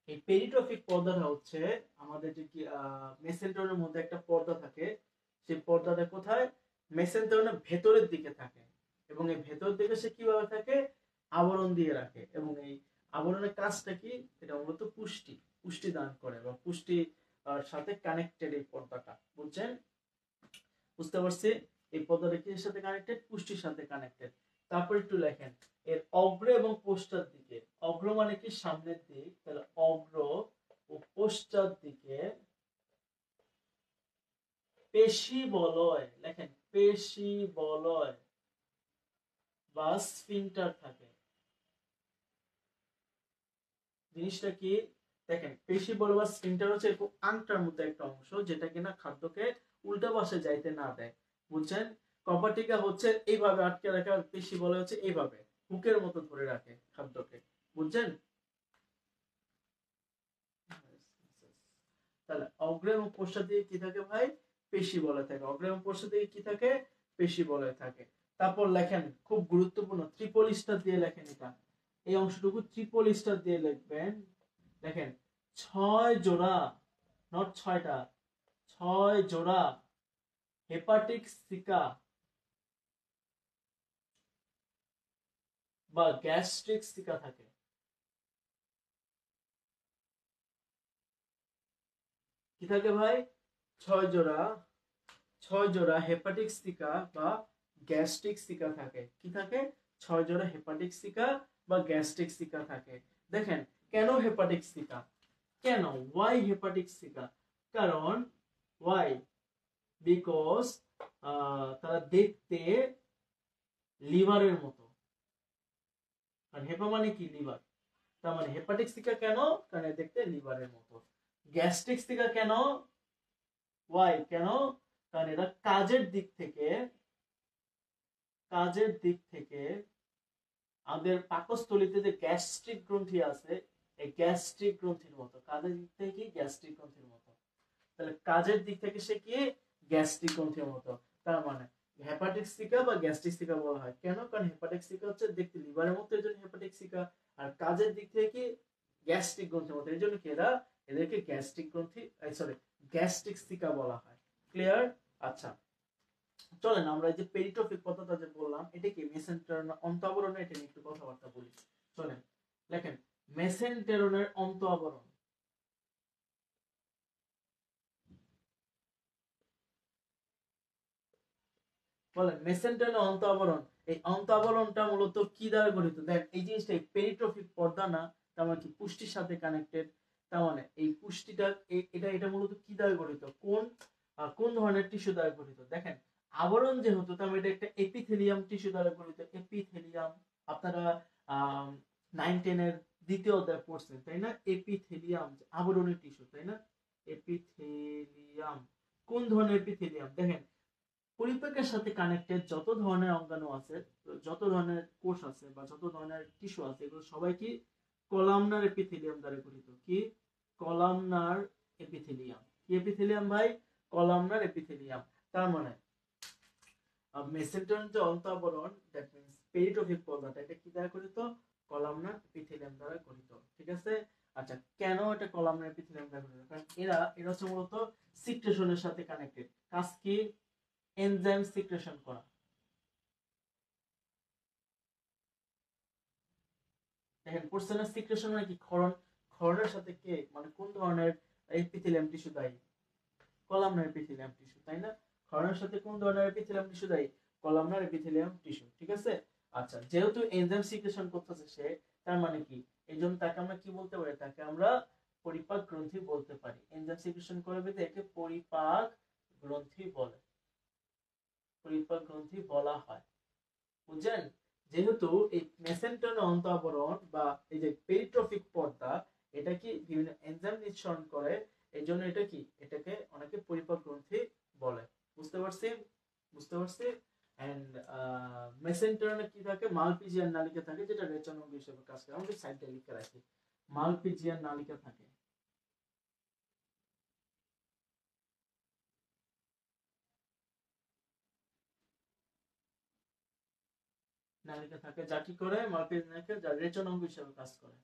এই পেরিট্রফিক পর্দাটা হচ্ছে আমাদের যে কি মেসেন্টেরনের মধ্যে একটা পর্দা থাকে। সেই পর্দাটা কোথায়? মেসেন্টেরনের ভেতরের দিকে থাকে। এবং এই ভেতর দিকে সে কিভাবে থাকে? আবরণ দিয়ে রাখে। এবং এই আবরণের কাজটা কি? এটা মূলত পুষ্টি, পুষ্টি দান করে বা পুষ্টি সাথে কানেক্টেড এই পর্দাটা। বুঝছেন? বুঝতে পারছি। এই পর্দাটা কিসের সাথে কানেক্টেড? পুষ্টির সাথে কানেক্টেড। তারপর একটু লেখেন এর অগ্র এবং পশ্চাৎ দিকে। অগ্র মানে কি? সামনের দিক। তাহলে অগ্র ও পশ্চাৎ দিকে পেশি বলয়, লেখেন পেশি বলয় বা স্ফিংটার থাকে। জিনিসটা কি? দেখেন, পেশি বলয় বা স্ফিংটার হচ্ছে এরকম আংটার মতো একটা অংশ, যেটা কিনা খাদ্যকে উল্টা পাশে যাইতে না দেয়। বুঝছেন? কপাটিকা হচ্ছে এইভাবে আটকে রাখে, আর পেশি বলয় হচ্ছে এইভাবে হুকের মতো ধরে রাখে খাদ্যকে। বুঝছেন? তাহলে অগ্র এবং পশ্চাৎ দিকে কি থাকে ভাই? পেশি বলয় থাকে। অগ্র এবং পশ্চাৎ দিকে কি থাকে? পেশি বলয় থাকে। তারপর লেখেন, খুব গুরুত্বপূর্ণ, ট্রিপল স্টার দিয়ে লেখেন। এটা, এই অংশটুকু ট্রিপল স্টার দিয়ে লিখবেন। দেখেন, 6 জোড়া, নট 6টা, 6 জোড়া হেপাটিক সিকা বা গ্যাস্ট্রিক সিকা থাকে। কি থাকে ভাই? 6 জোড়া, 6 জোড়া হেপাটিক সিকা বা গ্যাস্ট্রিক সিকা থাকে। কি থাকে? 6 জোড়া হেপাটিক সিকা বা গ্যাস্ট্রিক সিকা থাকে। দেখেন, কেন হেপাটিক সিকা? কেন? Why hepatic caeca? কারণ ওয়াই, বিকজ তারা দেখতে লিভারের মতো, কারণ হেপা মানে কি লিভার, তার মানে হেপাটিক সিকা কেন, কারণ দেখতে লিভারের মতো। গ্যাস্ট্রিক সিকা কেন, ওয়াই কেন, কারণ এরা কাজের দিক থেকে আমাদের পাকস্থলীতে যে গ্যাস্ট্রিক গ্রন্থি আছে, এই গ্যাস্ট্রিক গ্রন্থির মতো, কাজের দিক থেকে কি গ্যাস্ট্রিক গ্রন্থির মতো, তাহলে কাজের দিক থেকে সে কি গ্যাস্ট্রিক গ্রন্থির মতো। তার মানে হেপাটিক সিকা বা গ্যাস্ট্রিক সিকা বলা হয় কেন, কারণ হেপাটিক সিকা হচ্ছে দেখতে লিভারের মতো, এর জন্য হেপাটিক সিকা, আর কাজের দিক থেকে কি গ্যাস্ট্রিক গ্রন্থির মতো, এর জন্য কি এদেরকে গ্যাস্ট্রিক গ্রন্থি সরি গ্যাস্ট্রিক সিকা বলা হয়। ক্লিয়ার? আচ্ছা, চলেন আমরা এই যে পেরিট্রফিক পদার্থ যে বললাম, এটা কি মেসেন্টেরনের অন্তঃআবরণে, এটা নিয়ে একটু কথাবার্তা বলি। চলেন লেখেন মেসেন্টেরনের অন্তঃআবরণ। বলেন মেসেন্টেরনের অন্তঃআবরণ, এই অন্তঃআবরণটা মূলত কি দ্বারা গঠিত? দেখ এই জিনিসটা পেরিট্রফিক পর্দা না, তার মানে কি পুষ্টির সাথে কানেক্টেড, তার মানে এই পুষ্টিটা এটা মূলত কি দ্বারা গঠিত, কোন ধরনের টিস্যু দ্বারা গঠিত? দেখেন আবরণ যেহেতু, তার মানে এটা একটা এপিথেলিয়াম টিস্যু দ্বারা গঠিত। এপিথেলিয়াম আপনারা 9-10 এর দ্বিতীয় অধ্যায় পড়ছেন তাই না? এপিথেলিয়াম আবরণী টিস্যু তাই না? এপিথেলিয়াম কোন ধরনের এপিথেলিয়াম? দেখেন পরিপাকের সাথে কানেক্টেড যত ধরনের অঙ্গাণু আছে, যত ধরনের কোষ আছে বা যত ধরনের টিস্যু আছে, এগুলো সবাই কি কলামনার এপিথেলিয়াম দ্বারা গঠিত। কি কলামনার এপিথেলিয়াম? কি এপিথেলিয়াম ভাই? Columnar epithelium. তার মানে মেসেন্টেরন যে অন্তঃআবরণ, দ্যাট মিন্স পেরিট্রফিক পর্দাটা, এটা কি দ্বারা গঠিত? কলামনার এপিথেলিয়াম দ্বারা গঠিত। ঠিক আছে? আচ্ছা, কেন এটা কলামনার এপিথেলিয়াম দ্বারা গঠিত? কারণ এরা হচ্ছে মূলত সিক্রেশনের সাথে কানেক্টেড। কাজ কি? এনজাইম সিক্রেশন করা। দেখেন পড়ছেন সিক্রেশন মানে কি? ক্ষরণ। ক্ষরণের সাথে কে মানে কোন ধরনের এপিথেলিয়াম টিস্যু দায়ী? কলামনার এপিথেলিয়াম টিস্যু তাই না? ক্ষরণের সাথে কোন ধরনের এপিথেলিয়াম টিস্যু দায়ী? Columnar epithelium tissue. ঠিক আছে? আচ্ছা, যেহেতু এনজাইম সিক্রেশন করতেছে সে, তার মানে কি এইজন্য তাকে আমরা কি বলতে পারি? তাকে আমরা পরিপাক গ্রন্থি বলতে পারি। এনজাইম সিক্রেশন করে বেঁধে একে পরিপাক গ্রন্থি বলে, পরিপাক গ্রন্থি বলা হয়। বুঝছেন? যেহেতু এই মেসেন্টেরন অন্তঃআবরণ বা এই যে পেরিট্রফিক পর্দা, এটা কি বিভিন্ন এনজাইম নিঃসরণ করে, এই জন্য এটা কি এটাকে অনেকে পরিপাক গ্রন্থি বলে। বুঝতে পারছি? বুঝতে পারছি? এন্ড মেসেন্টেরনে কি থাকে? মালপিজিয়ান নালিকা থাকে, যেটা রেচন অঙ্গ হিসেবে কাজ করে। আমরা সাইডে লিখে রাখি মালপিজিয়ান নালিকা থাকে। নালিকা থাকে যা কি করে? মালপিজিয়ান নালিকা যা রেচন অঙ্গ হিসেবে কাজ করে।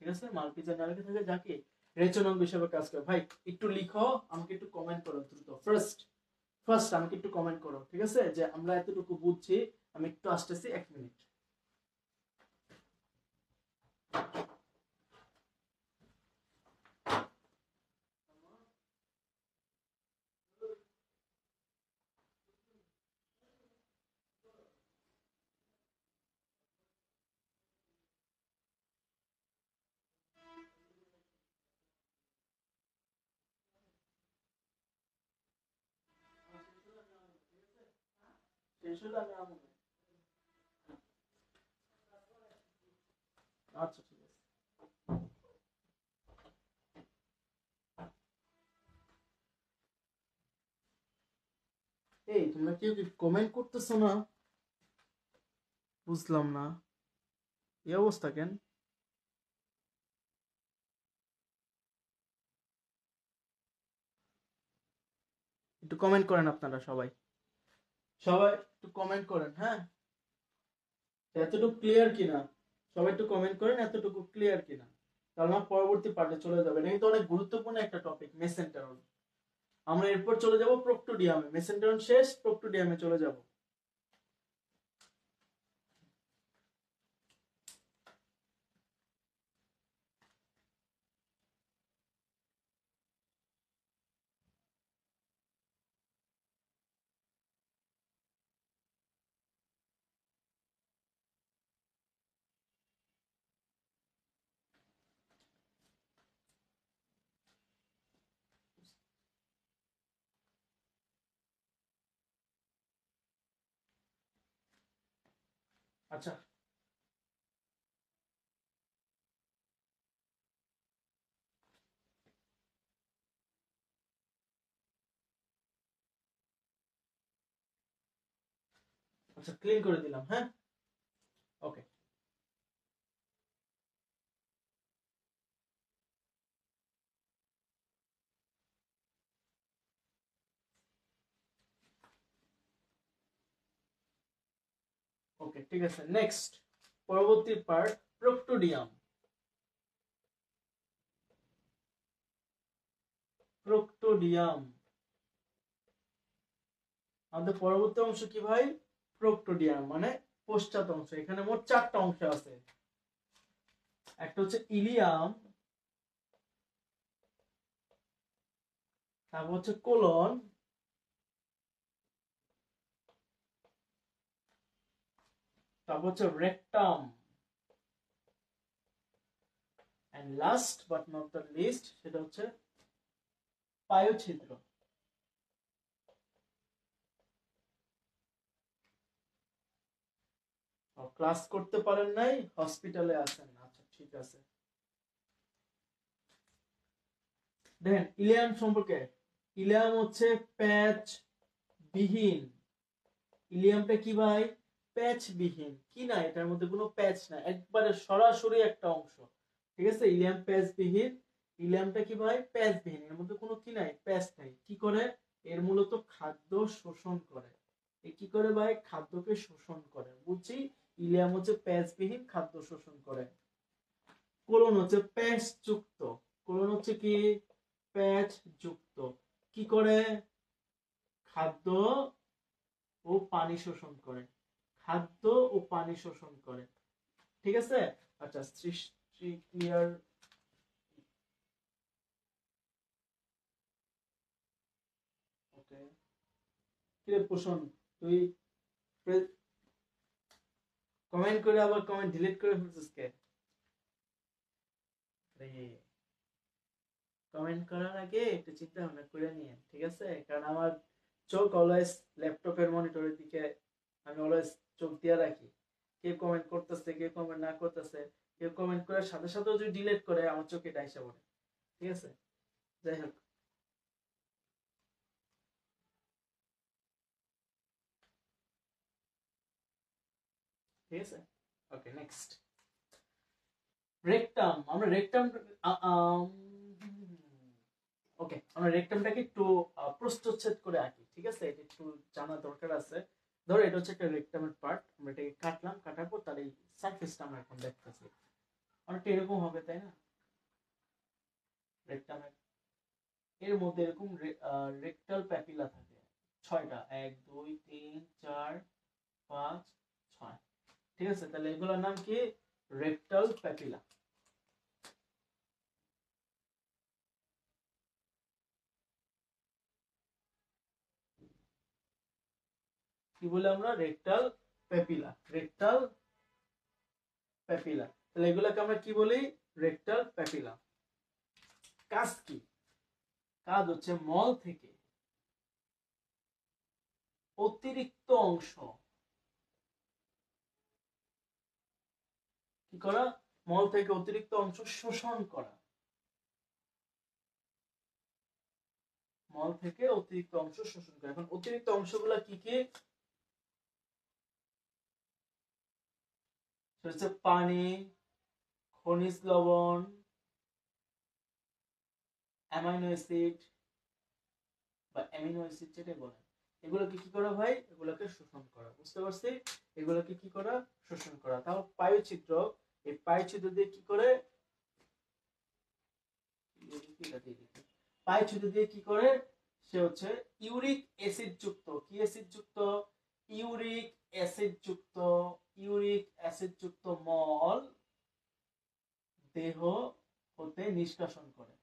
ঠিক আছে? মালপিজিয়ান নালিকা থাকে যা কি রেচন অঙ্গ হিসেবে কাজ করে। ভাই একটু লিখো, আমাকে একটু কমেন্ট করো দ্রুত। ফার্স্ট ফার্স্ট আমাকে একটু কমেন্ট করো, ঠিক আছে, যে আমরা এতটুকু বুঝছি। আমি একটু আসতেছি, 1 মিনিট। শেষ হলে আমি আমো। আচ্ছা ঠিক আছে। এই তোমরা কেউ কি কমেন্ট করতেছো না? বুঝলাম না এই অবস্থা কেন? একটু কমেন্ট করেন আপনারা সবাই, সবাই একটু কমেন্ট করেন। হ্যাঁ, এতটুকু ক্লিয়ার কিনা? সবাই একটু কমেন্ট করেন এতটুকু ক্লিয়ার কিনা, তাহলে আমার পরবর্তী পার্টে চলে যাবে। এটা কিন্তু অনেক গুরুত্বপূর্ণ একটা টপিক, মেসেন্টেরন। আমরা এরপর চলে যাব প্রোক্টোডিয়ামে। মেসেন্টেরন শেষ, প্রোক্টোডিয়ামে চলে যাব। আচ্ছা আচ্ছা ক্লিন করে দিলাম। হ্যাঁ ওকে ওকে ঠিক আছে। নেক্সট পরবর্তী পার্ট প্রোক্টোডিয়াম। প্রোক্টোডিয়াম আমাদের পরবর্তী অংশ কি ভাই? প্রোক্টোডিয়াম মানে পশ্চাৎ অংশ। এখানে মোট 4টা অংশ আছে। একটা হচ্ছে ইলিয়াম, তারপর হচ্ছে কোলন, তারপর হচ্ছে rectum, and last but not the least সেটা হচ্ছে পায়োছিদ্র। ক্লাস করতে পারেন নাই, হসপিটালে আছেন। আচ্ছা ঠিক আছে। দেখেন ইলিয়াম সম্পর্কে, ইলিয়াম হচ্ছে প্যাচ বিহীন। ইলিয়ামটা কি ভাই? প্যাচ বিহীন। কি না এটার মধ্যে কোনো প্যাচ না, একবারে সরাসরি একটা অংশ। ঠিক আছে, ইলিয়াম প্যাচ বিহীন। ইলিয়ামটা কি ভাই? প্যাচ বিহীন, এর মধ্যে কোনো কি নাই, প্যাচ নাই। কি করে? এর মূলত খাদ্য শোষণ করে। এ কি করে ভাই? খাদ্যকে শোষণ করে। বুঝছি ইলিয়াম হচ্ছে প্যাচ বিহীন, খাদ্য শোষণ করে। কোলন হচ্ছে প্যাচ যুক্ত। কোলন হচ্ছে কি? প্যাচ যুক্ত। কি করে? খাদ্য ও পানি শোষণ করে। খাদ্য ও পানি শোষণ করে। ঠিক আছে। আচ্ছা সৃষ্টি ক্লিয়ার। ওকে ক্লিয়ার পোষণ। তুই কমেন্ট করে আবার কমেন্ট ডিলিট করে ফেলছিস কে? কমেন্ট করার আগে একটু চিন্তা ভাবনা করে নিয়ে, ঠিক আছে? কারণ আমার চোখ অলওয়েজ ল্যাপটপের মনিটরের দিকে, আমি অলওয়েজ চোখ দিয়ে রাখি। কে কমেন্ট করতেছে, কে কমেন্ট না করতেছে। কেউ কমেন্ট করার সাথে সাথে যদি ডিলিট করে, আমার চোখে ডাইসা পড়ে। ঠিক আছে, যাই হোক। ঠিক আছে ওকে নেক্সট রেকটাম। আমরা রেকটাম ওকে, আমরা রেকটামটাকে একটু প্রস্থচ্ছেদ করে আঁকি। ঠিক আছে, এটা একটু জানা দরকার আছে। ধরো এটা হচ্ছে একটা রেকটামের পার্ট, আমরা এটাকে কাটলাম, কাটার পর তার এই সারফেসটা আমরা এখন দেখতেছি। অনেকটা এরকম হবে তাই না? রেকটামের এর মধ্যে এরকম রেকটাল প্যাপিলা থাকে 6টা, 1 2 3 4 5 6। ঠিক আছে, তাহলে এগুলোর নাম কি? Rectal papilla. কি বলে আমরা? Rectal papilla. Rectal papilla. তাহলে এগুলোকে আমরা কি বলি? Rectal papilla. কাজ কি? কাজ হচ্ছে মল থেকে অতিরিক্ত অংশ কি করা? মল থেকে অতিরিক্ত অংশ শোষণ করা। মল থেকে অতিরিক্ত অংশ শোষণ করা। এখন অতিরিক্ত অংশগুলো কি কি? হচ্ছে পানি, খনিজ লবণ, অ্যামাইনো অ্যাসিড বা অ্যামিনো অ্যাসিড যেটা বলে, এগুলোকে কি করা ভাই? এগুলোকে শোষণ করা। বুঝতে পারছি? এগুলোকে কি করা? শোষণ করা। তাও পায়ুছিদ্র, এই পায়ুছিদ্র দিয়ে কি করে? পায়ুছিদ্র দিয়ে কি করে? সে হচ্ছে ইউরিক অ্যাসিড যুক্ত, কি অ্যাসিড যুক্ত? ইউরিক অ্যাসিড যুক্ত, ইউরিক অ্যাসিড যুক্ত মল দেহ হতে নিষ্কাশন করে।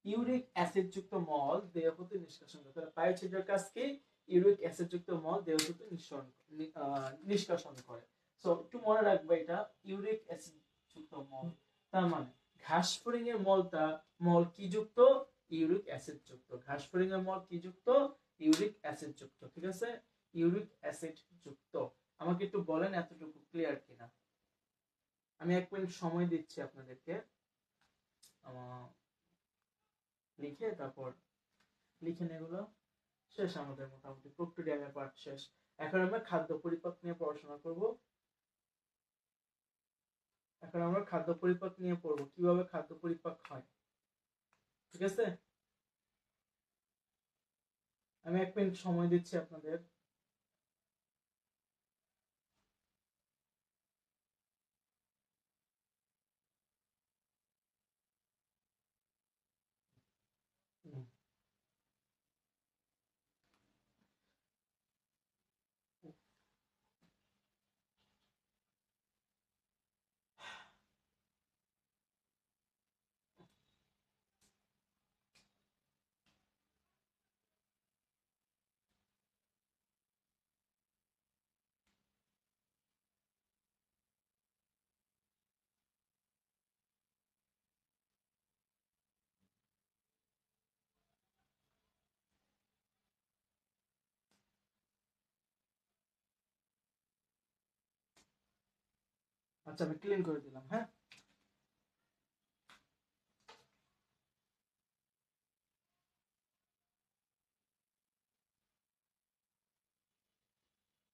ইউরিক অ্যাসিড যুক্ত মল দেহ হতে নিষ্কাশন করে। তাহলে পায়োছিদ্রের কাজ কি? ইউরিক অ্যাসিড যুক্ত মল দেহ হতে নিষ্কাশন করে। সো একটু মনে রাখবে এটা, ইউরিক অ্যাসিড যুক্ত মল। তার মানে ঘাস ফড়িং এর মল কি যুক্ত? ইউরিক অ্যাসিড যুক্ত। ঘাস ফড়িং এর মল কি যুক্ত? ইউরিক অ্যাসিড যুক্ত। ঠিক আছে, ইউরিক অ্যাসিড যুক্ত। আমাকে একটু বলেন এতটুকু ক্লিয়ার কিনা। আমি 1 মিনিট সময় দিচ্ছি আপনাদেরকে। লিখে তারপর লিখেন এগুলো। শেষ আমাদের মোটামুটি প্রক্টোরিয়ামের পার্ট শেষ। এখন আমরা খাদ্য পরিপাক নিয়ে পড়াশোনা করব। এখন আমরা খাদ্য পরিপাক নিয়ে পড়ব, কিভাবে খাদ্য পরিপাক হয়। ঠিক আছে, আমি 1 মিনিট সময় দিচ্ছি আপনাদের। আচ্ছা, আমি ক্লিন করে দিলাম। হ্যাঁ,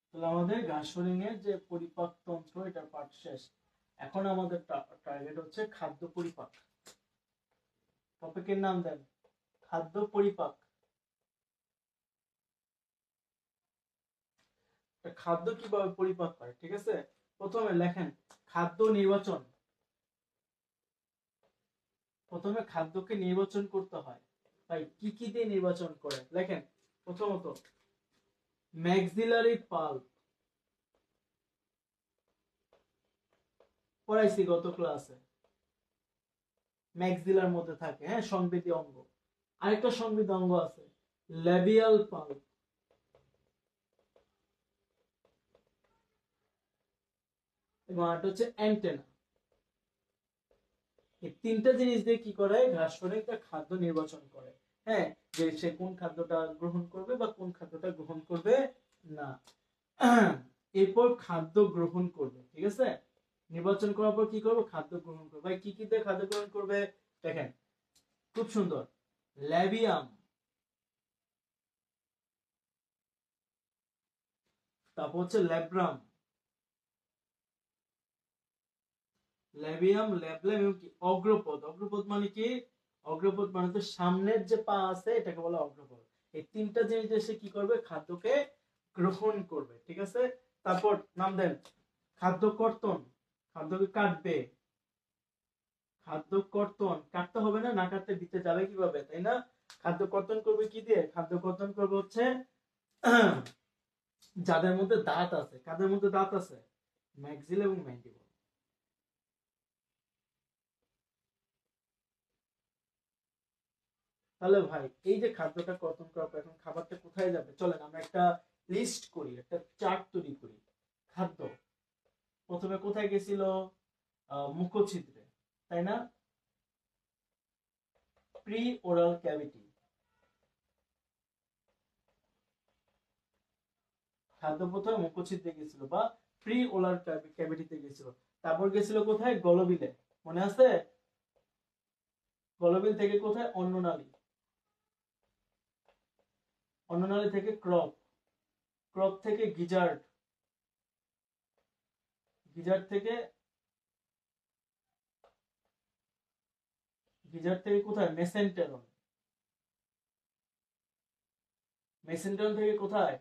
তাহলে আমাদের ঘাসফড়িং এর যে পরিপাক তন্ত্র, এটা পার্ট শেষ। এখন আমাদের টার্গেট হচ্ছে খাদ্য পরিপাক। টপিকের নাম দেন খাদ্য পরিপাক। খাদ্য কিভাবে পরিপাক হয়, ঠিক আছে। প্রথমে লেখেন খাদ্য নির্বাচন। প্রথমে খাদ্যকে নির্বাচন করতে হয়। তাই কি কি দিয়ে নির্বাচন করে লেখেন। প্রথমত ম্যাক্সিলারি পাল্প, পড়াইছি গত ক্লাসে। ম্যাক্সিলার মধ্যে থাকে, হ্যাঁ, সংবেদী অঙ্গ। আরেকটা সংবেদী অঙ্গ আছে ল্যাবিয়াল পাল্প, এবং আরেকটা হচ্ছে অ্যান্টেনা। এই তিনটা জিনিস দিয়ে কি করে ঘাসফড়িং তার খাদ্য নির্বাচন করে। হ্যাঁ, যে সে কোন খাদ্যটা গ্রহণ করবে বা কোন খাদ্যটা গ্রহণ করবে না। এরপর খাদ্য গ্রহণ করবে, ঠিক আছে। নির্বাচন করার পর কি করবে, খাদ্য গ্রহণ করবে। ভাই কি কি দিয়ে খাদ্য গ্রহণ করবে দেখেন, খুব সুন্দর। ল্যাবিয়াম, তারপর হচ্ছে ল্যাব্রাম, ল্যাবিয়াম, ল্যাবলাম এবং কি অগ্রপদ। অগ্রপদ মানে কি, অগ্রপদ মানে তো সামনের যে পা আছে এটাকে বলে অগ্রপদ। এই তিনটা জিনিস এসে কি করবে, খাদ্যকে গ্রহণ করবে, ঠিক আছে। তারপর নাম দেন খাদ্য কর্তন, খাদ্যকে কাটবে। খাদ্য কর্তন কাটতে হবে না, না কাটতে দিতে যাবে কিভাবে, তাই না। খাদ্য কর্তন করবে কি দিয়ে, খাদ্য কর্তন করবে হচ্ছে যাদের মধ্যে দাঁত আছে। কাদের মধ্যে দাঁত আছে, ম্যাক্সিল এবং ম্যান্ডিবল। তাহলে ভাই এই যে খাদ্যটা কর্তন করার পর এখন খাবারটা কোথায় যাবে, চলেন আমরা একটা লিস্ট করি, একটা চার্ট তৈরি করি। খাদ্য প্রথমে কোথায় গেছিল, মুখছিদ্রে, তাই না। প্রি ওরাল ক্যাভিটি, খাদ্য প্রথমে মুখছিদ্রে গেছিল বা প্রি ওরাল ক্যাভিটিতে গেছিল। তারপর গেছিল কোথায়, গলবিলে, মনে আছে। গলবিল থেকে কোথায়, অন্ননালী, অন্ননালী থেকে ক্রপ, ক্রপ থেকে গিজার্ড, গিজার্ড থেকে, গিজার্ড থেকে কোথায়, মেসেন্টেরন, মেসেন্টেরন থেকে কোথায়,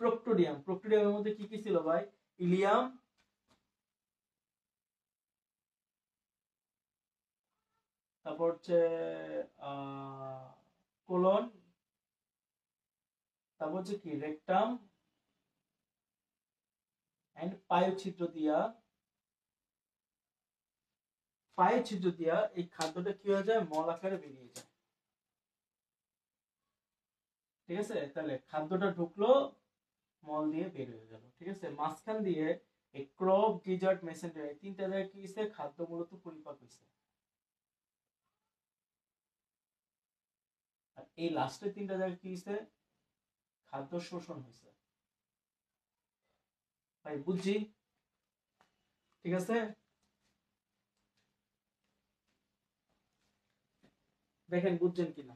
প্রক্টোডিয়াম। প্রক্টোডিয়ামের মধ্যে কি কি ছিল ভাই, ইলিয়াম, তারপর হচ্ছে কোলন, তারপর হচ্ছে কি রেকটাম এন্ড পায়োছিদ্র দিয়া। পায়োছিদ্র দিয়া এই খাদ্যটা কি হয়ে যায়, মল আকারে বেরিয়ে যায়, ঠিক আছে। তাহলে খাদ্যটা ঢুকলো, মল দিয়ে বের হয়ে গেল, ঠিক আছে। মাঝখান দিয়ে এই ক্রপ, গিজার্ড, মেসেন্টার, এই তিনটা জায়গায় কি হয়েছে, খাদ্য মূলত পরিপাক হয়েছে। এই লাস্টের তিনটা জায়গায় কি হয়েছে, খাদ্য শোষণ হয়েছে। ভাই বুঝছি, ঠিক আছে। দেখেন বুঝছেন কিনা।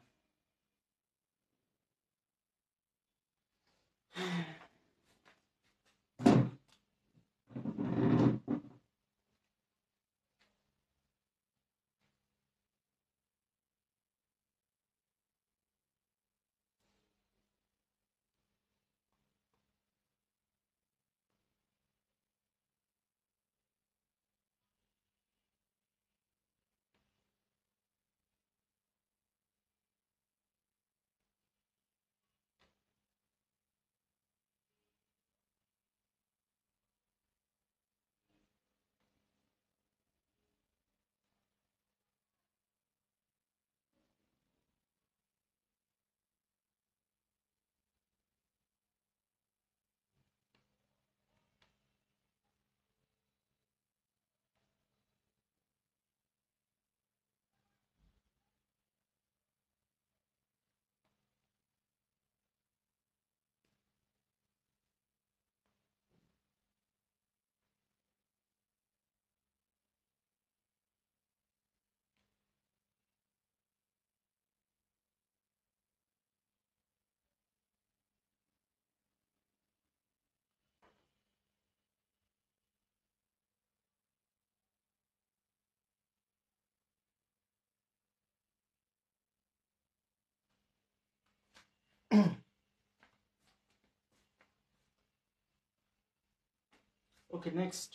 ওকে নেক্সট,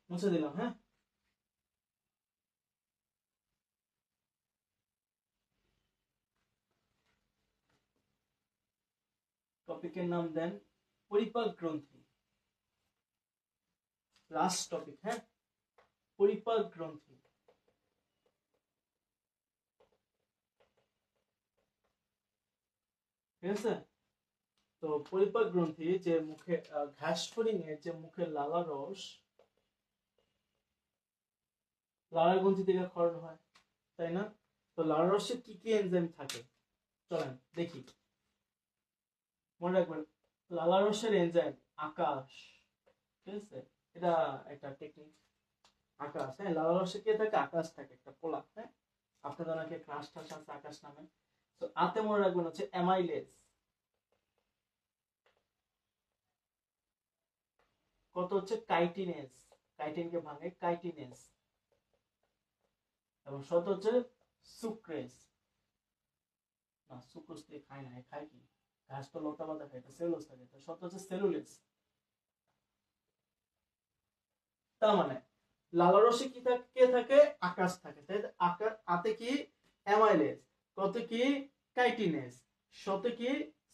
মুছে দিলাম। হ্যাঁ, টপিকের নাম দেন পরিপাক গ্রন্থি। লাস্ট টপিক, হ্যাঁ, পরিপাক গ্রন্থি। ঠিক আছে। তো পরিপাক গ্রন্থি যে মুখে ঘাস ফড়িং এর যে মুখের লালা রস, লালা গ্রন্থি থেকে ক্ষরণ হয়, তাই না? তো লালা রসে কি কি এনজাইম থাকে চলেন দেখি। মনে রাখবেন লালা রসের এনজাইম আকাশ। ঠিক আছে, এটা একটা টেকনিক। আকাশ, হ্যাঁ, লালা রসে কে থাকে, আকাশ থাকে, একটা পোলা। হ্যাঁ, আপনাদের অনেকে ক্রাশ টাশ আছে আকাশ নামে। তো আতে মনে রাখবেন হচ্ছে অ্যামাইলেজ। কত হচ্ছে কাইটিনেস, কাইটিনকে ভাঙে কাইটিনেস। এবং শত হচ্ছে সুক্রেস। না, সুক্রোজ দিয়ে খায় না, খায় কি, ঘাস তো লতা পাতা খায়, সেলুলোজ থাকে। তো শত হচ্ছে সেলুলেজ। তার মানে লালা রসে কি থাকে, কে থাকে, আকাশ থাকে। তাই আকাশ, আতে কি অ্যামাইলেজ, কত কি কাইটিনেস, শত কি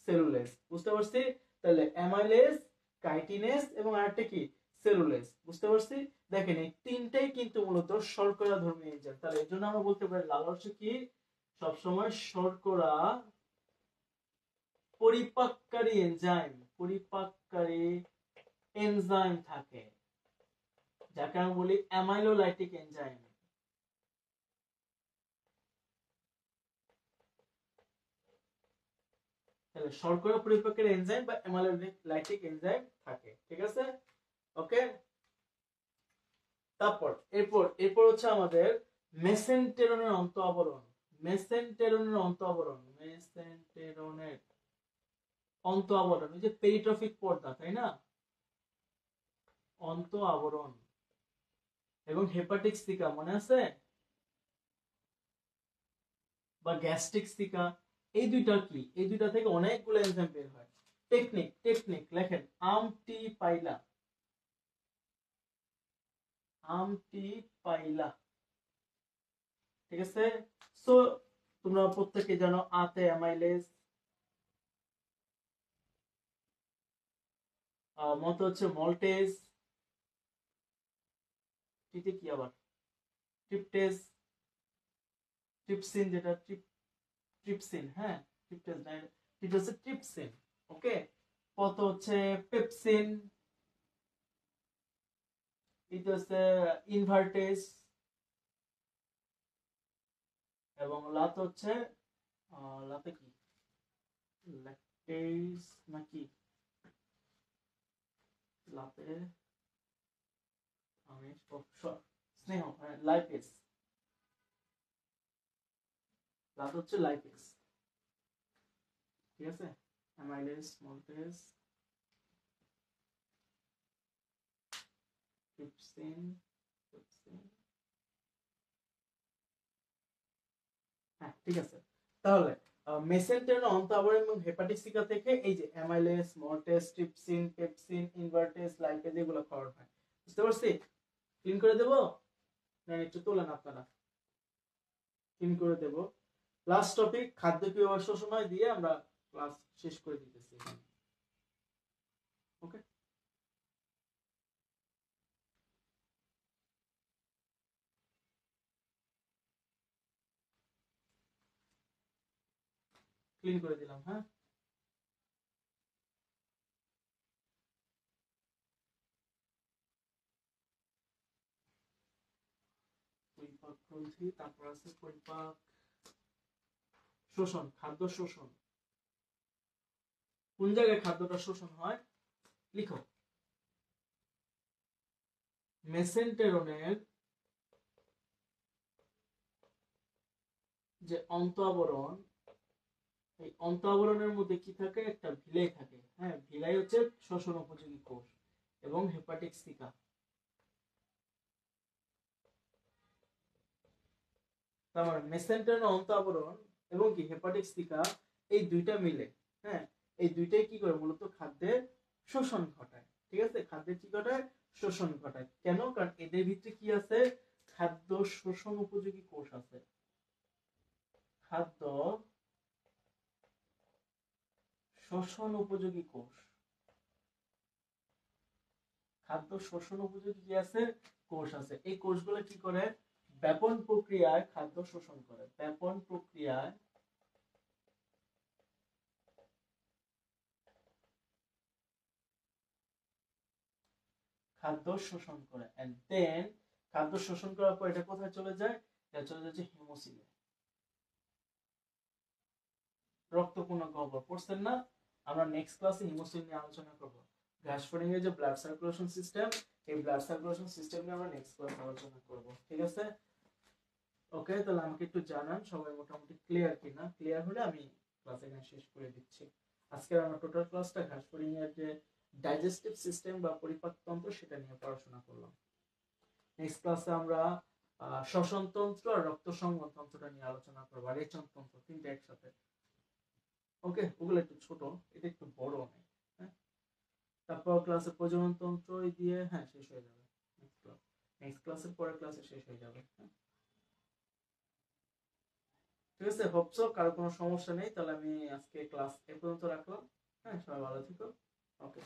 সেলুলেজ। বুঝতে পারছি? তাহলে অ্যামাইলেজ, কাইটিনেস এবং আরেকটা কি সেলুলেজ। বুঝতে পারছি? দেখেন এই তিনটাই কিন্তু মূলত শর্করা ধর্মী এনজাইম। তাহলে এর জন্য আমরা বলতে পারি লালা রসে কি সবসময় শর্করা পরিপাককারী এনজাইম, পরিপাককারী এনজাইম থাকে, যাকে আমরা বলি অ্যামাইলোলাইটিক এনজাইম। তাহলে শর্করা পরিপাকের এনজাইম বা অ্যামাইলোলাইটিক এনজাইম থাকে। ঠিক আছে, ওকে। তারপর এরপর এরপর হচ্ছে আমাদের মেসেন্টেরনের অন্ত আবরণ। মেসেন্টেরনের অন্ত আবরণ, মেসেন্টেরনের অন্ত আবরণ, ওই যে পেরিট্রফিক পর্দা, তাই না? অন্ত আবরণ এবং হেপাটিক সিকা মনে আছে, বা গ্যাস্ট্রিক সিকা। এই দুইটা কি, এই দুইটা থেকে অনেকগুলো এনজাইম বের হয়। টেকনিক, টেকনিক লেখেন আমটি পাইলা, আমটি পাইলা। ঠিক আছে। সো তোমরা প্রত্যেকে জানো আতে অ্যামাইলেজ, মত হচ্ছে মল্টেজ, টিতে কি আবার ট্রিপটেজ, ট্রিপসিন, যেটা ট্রিপসিন, হ্যাঁ, ট্রিপটেজ না, এটা হচ্ছে ট্রিপসিন। ওকে, কত হচ্ছে পেপসিন, এটা হচ্ছে ইনভার্টেজ, এবং লাত হচ্ছে লাতে কি ল্যাকটেজ নাকি লাতে আমিষ স্নেহ লাইপেজ লাতে হচ্ছে লাইপেজ ঠিক আছে অ্যামাইলেজ মল্টেজ ট্রিপসিন হ্যাঁ ঠিক আছে তাহলে মেসেন্টের অন্তাবর এবং হেপাটিক সিকা থেকে এই যে amylase maltase trypsin pepsin invertase lipase এগুলো খাওয়ানো হয় বুঝতে পারছি ক্লিন করে দেব না একটু তোলেন আপনারা ক্লিন করে দেব লাস্ট টপিক খাদ্য কিভাবে শোষণ হয় দিয়ে আমরা ক্লাস শেষ করে দিতেছি ওকে ক্লিন করে দিলাম হ্যাঁ পরিপাক গ্রন্থি তারপর আছে পরিপাক শোষণ খাদ্য শোষণ কোন জায়গায় খাদ্যটা শোষণ হয় লিখো মেসেন্টেরনের যে অন্তঃআবরণ এই অন্তঃআবরণের মধ্যে কি থাকে একটা ভিলাই থাকে হ্যাঁ ভিলাই হচ্ছে শোষণ উপযোগী কোষ এবং হেপাটিক সিকা তারপর মেসেন্টেরনের অন্তঃআবরণ এবং কি হেপাটিক সিকা এই দুইটা মিলে হ্যাঁ এই দুইটাই কি করে মূলত খাদ্যের শোষণ ঘটায় ঠিক আছে খাদ্যের কি ঘটায় শোষণ ঘটায় কেন কারণ এদের ভিতরে কি আছে খাদ্য শোষণ উপযোগী কোষ আছে খাদ্য শোষণ উপযোগী কোষ খাদ্য শোষণ উপযোগী কি আছে কোষ আছে এই কোষগুলো কি করে ব্যাপন প্রক্রিয়ায় খাদ্য শোষণ করে ব্যাপন প্রক্রিয়ায় খাদ্য শোষণ করে এন্ড দেন খাদ্য শোষণ করার পর এটা কোথায় চলে যায় এটা চলে যাচ্ছে হিমোসিলে রক্তপূর্ণ গহ্বর পড়ছেন না আমরা নেক্সট ক্লাসে হিমোসিল নিয়ে আলোচনা করব গ্যাসফোডিং এর যে ব্লাড সার্কুলেশন সিস্টেম এই ব্লাড সার্কুলেশন সিস্টেম নিয়ে আমরা নেক্সট ক্লাসে আলোচনা করব ঠিক আছে ওকে তাহলে আমাকে একটু জানান সবাই মোটামুটি ক্লিয়ার কিনা ক্লিয়ার হলে আমি ক্লাস এখানে শেষ করে দিচ্ছি আজকে আমরা টোটাল ক্লাসটা গ্যাসফোডিং এর যে ডাইজেস্টিভ সিস্টেম বা পরিপাক তন্ত্র সেটা নিয়ে পড়াশোনা করলাম নেক্সট ক্লাসে আমরা শ্বসন তন্ত্র আর রক্ত সংবহন তন্ত্রটা নিয়ে আলোচনা করব আর রেচন তন্ত্র তিনটা একসাথে ওকে ওগুলো একটু ছোট এটা একটু বড় অনেক হ্যাঁ তারপর ক্লাসে প্রজনন তন্ত্র দিয়ে হ্যাঁ শেষ হয়ে যাবে নেক্সট ক্লাসের পরের ক্লাসে শেষ হয়ে যাবে হ্যাঁ ঠিক আছে হোপসো কারো কোনো সমস্যা নেই তাহলে আমি আজকে ক্লাস এ পর্যন্ত রাখলাম হ্যাঁ সবাই ভালো থেকো ওকে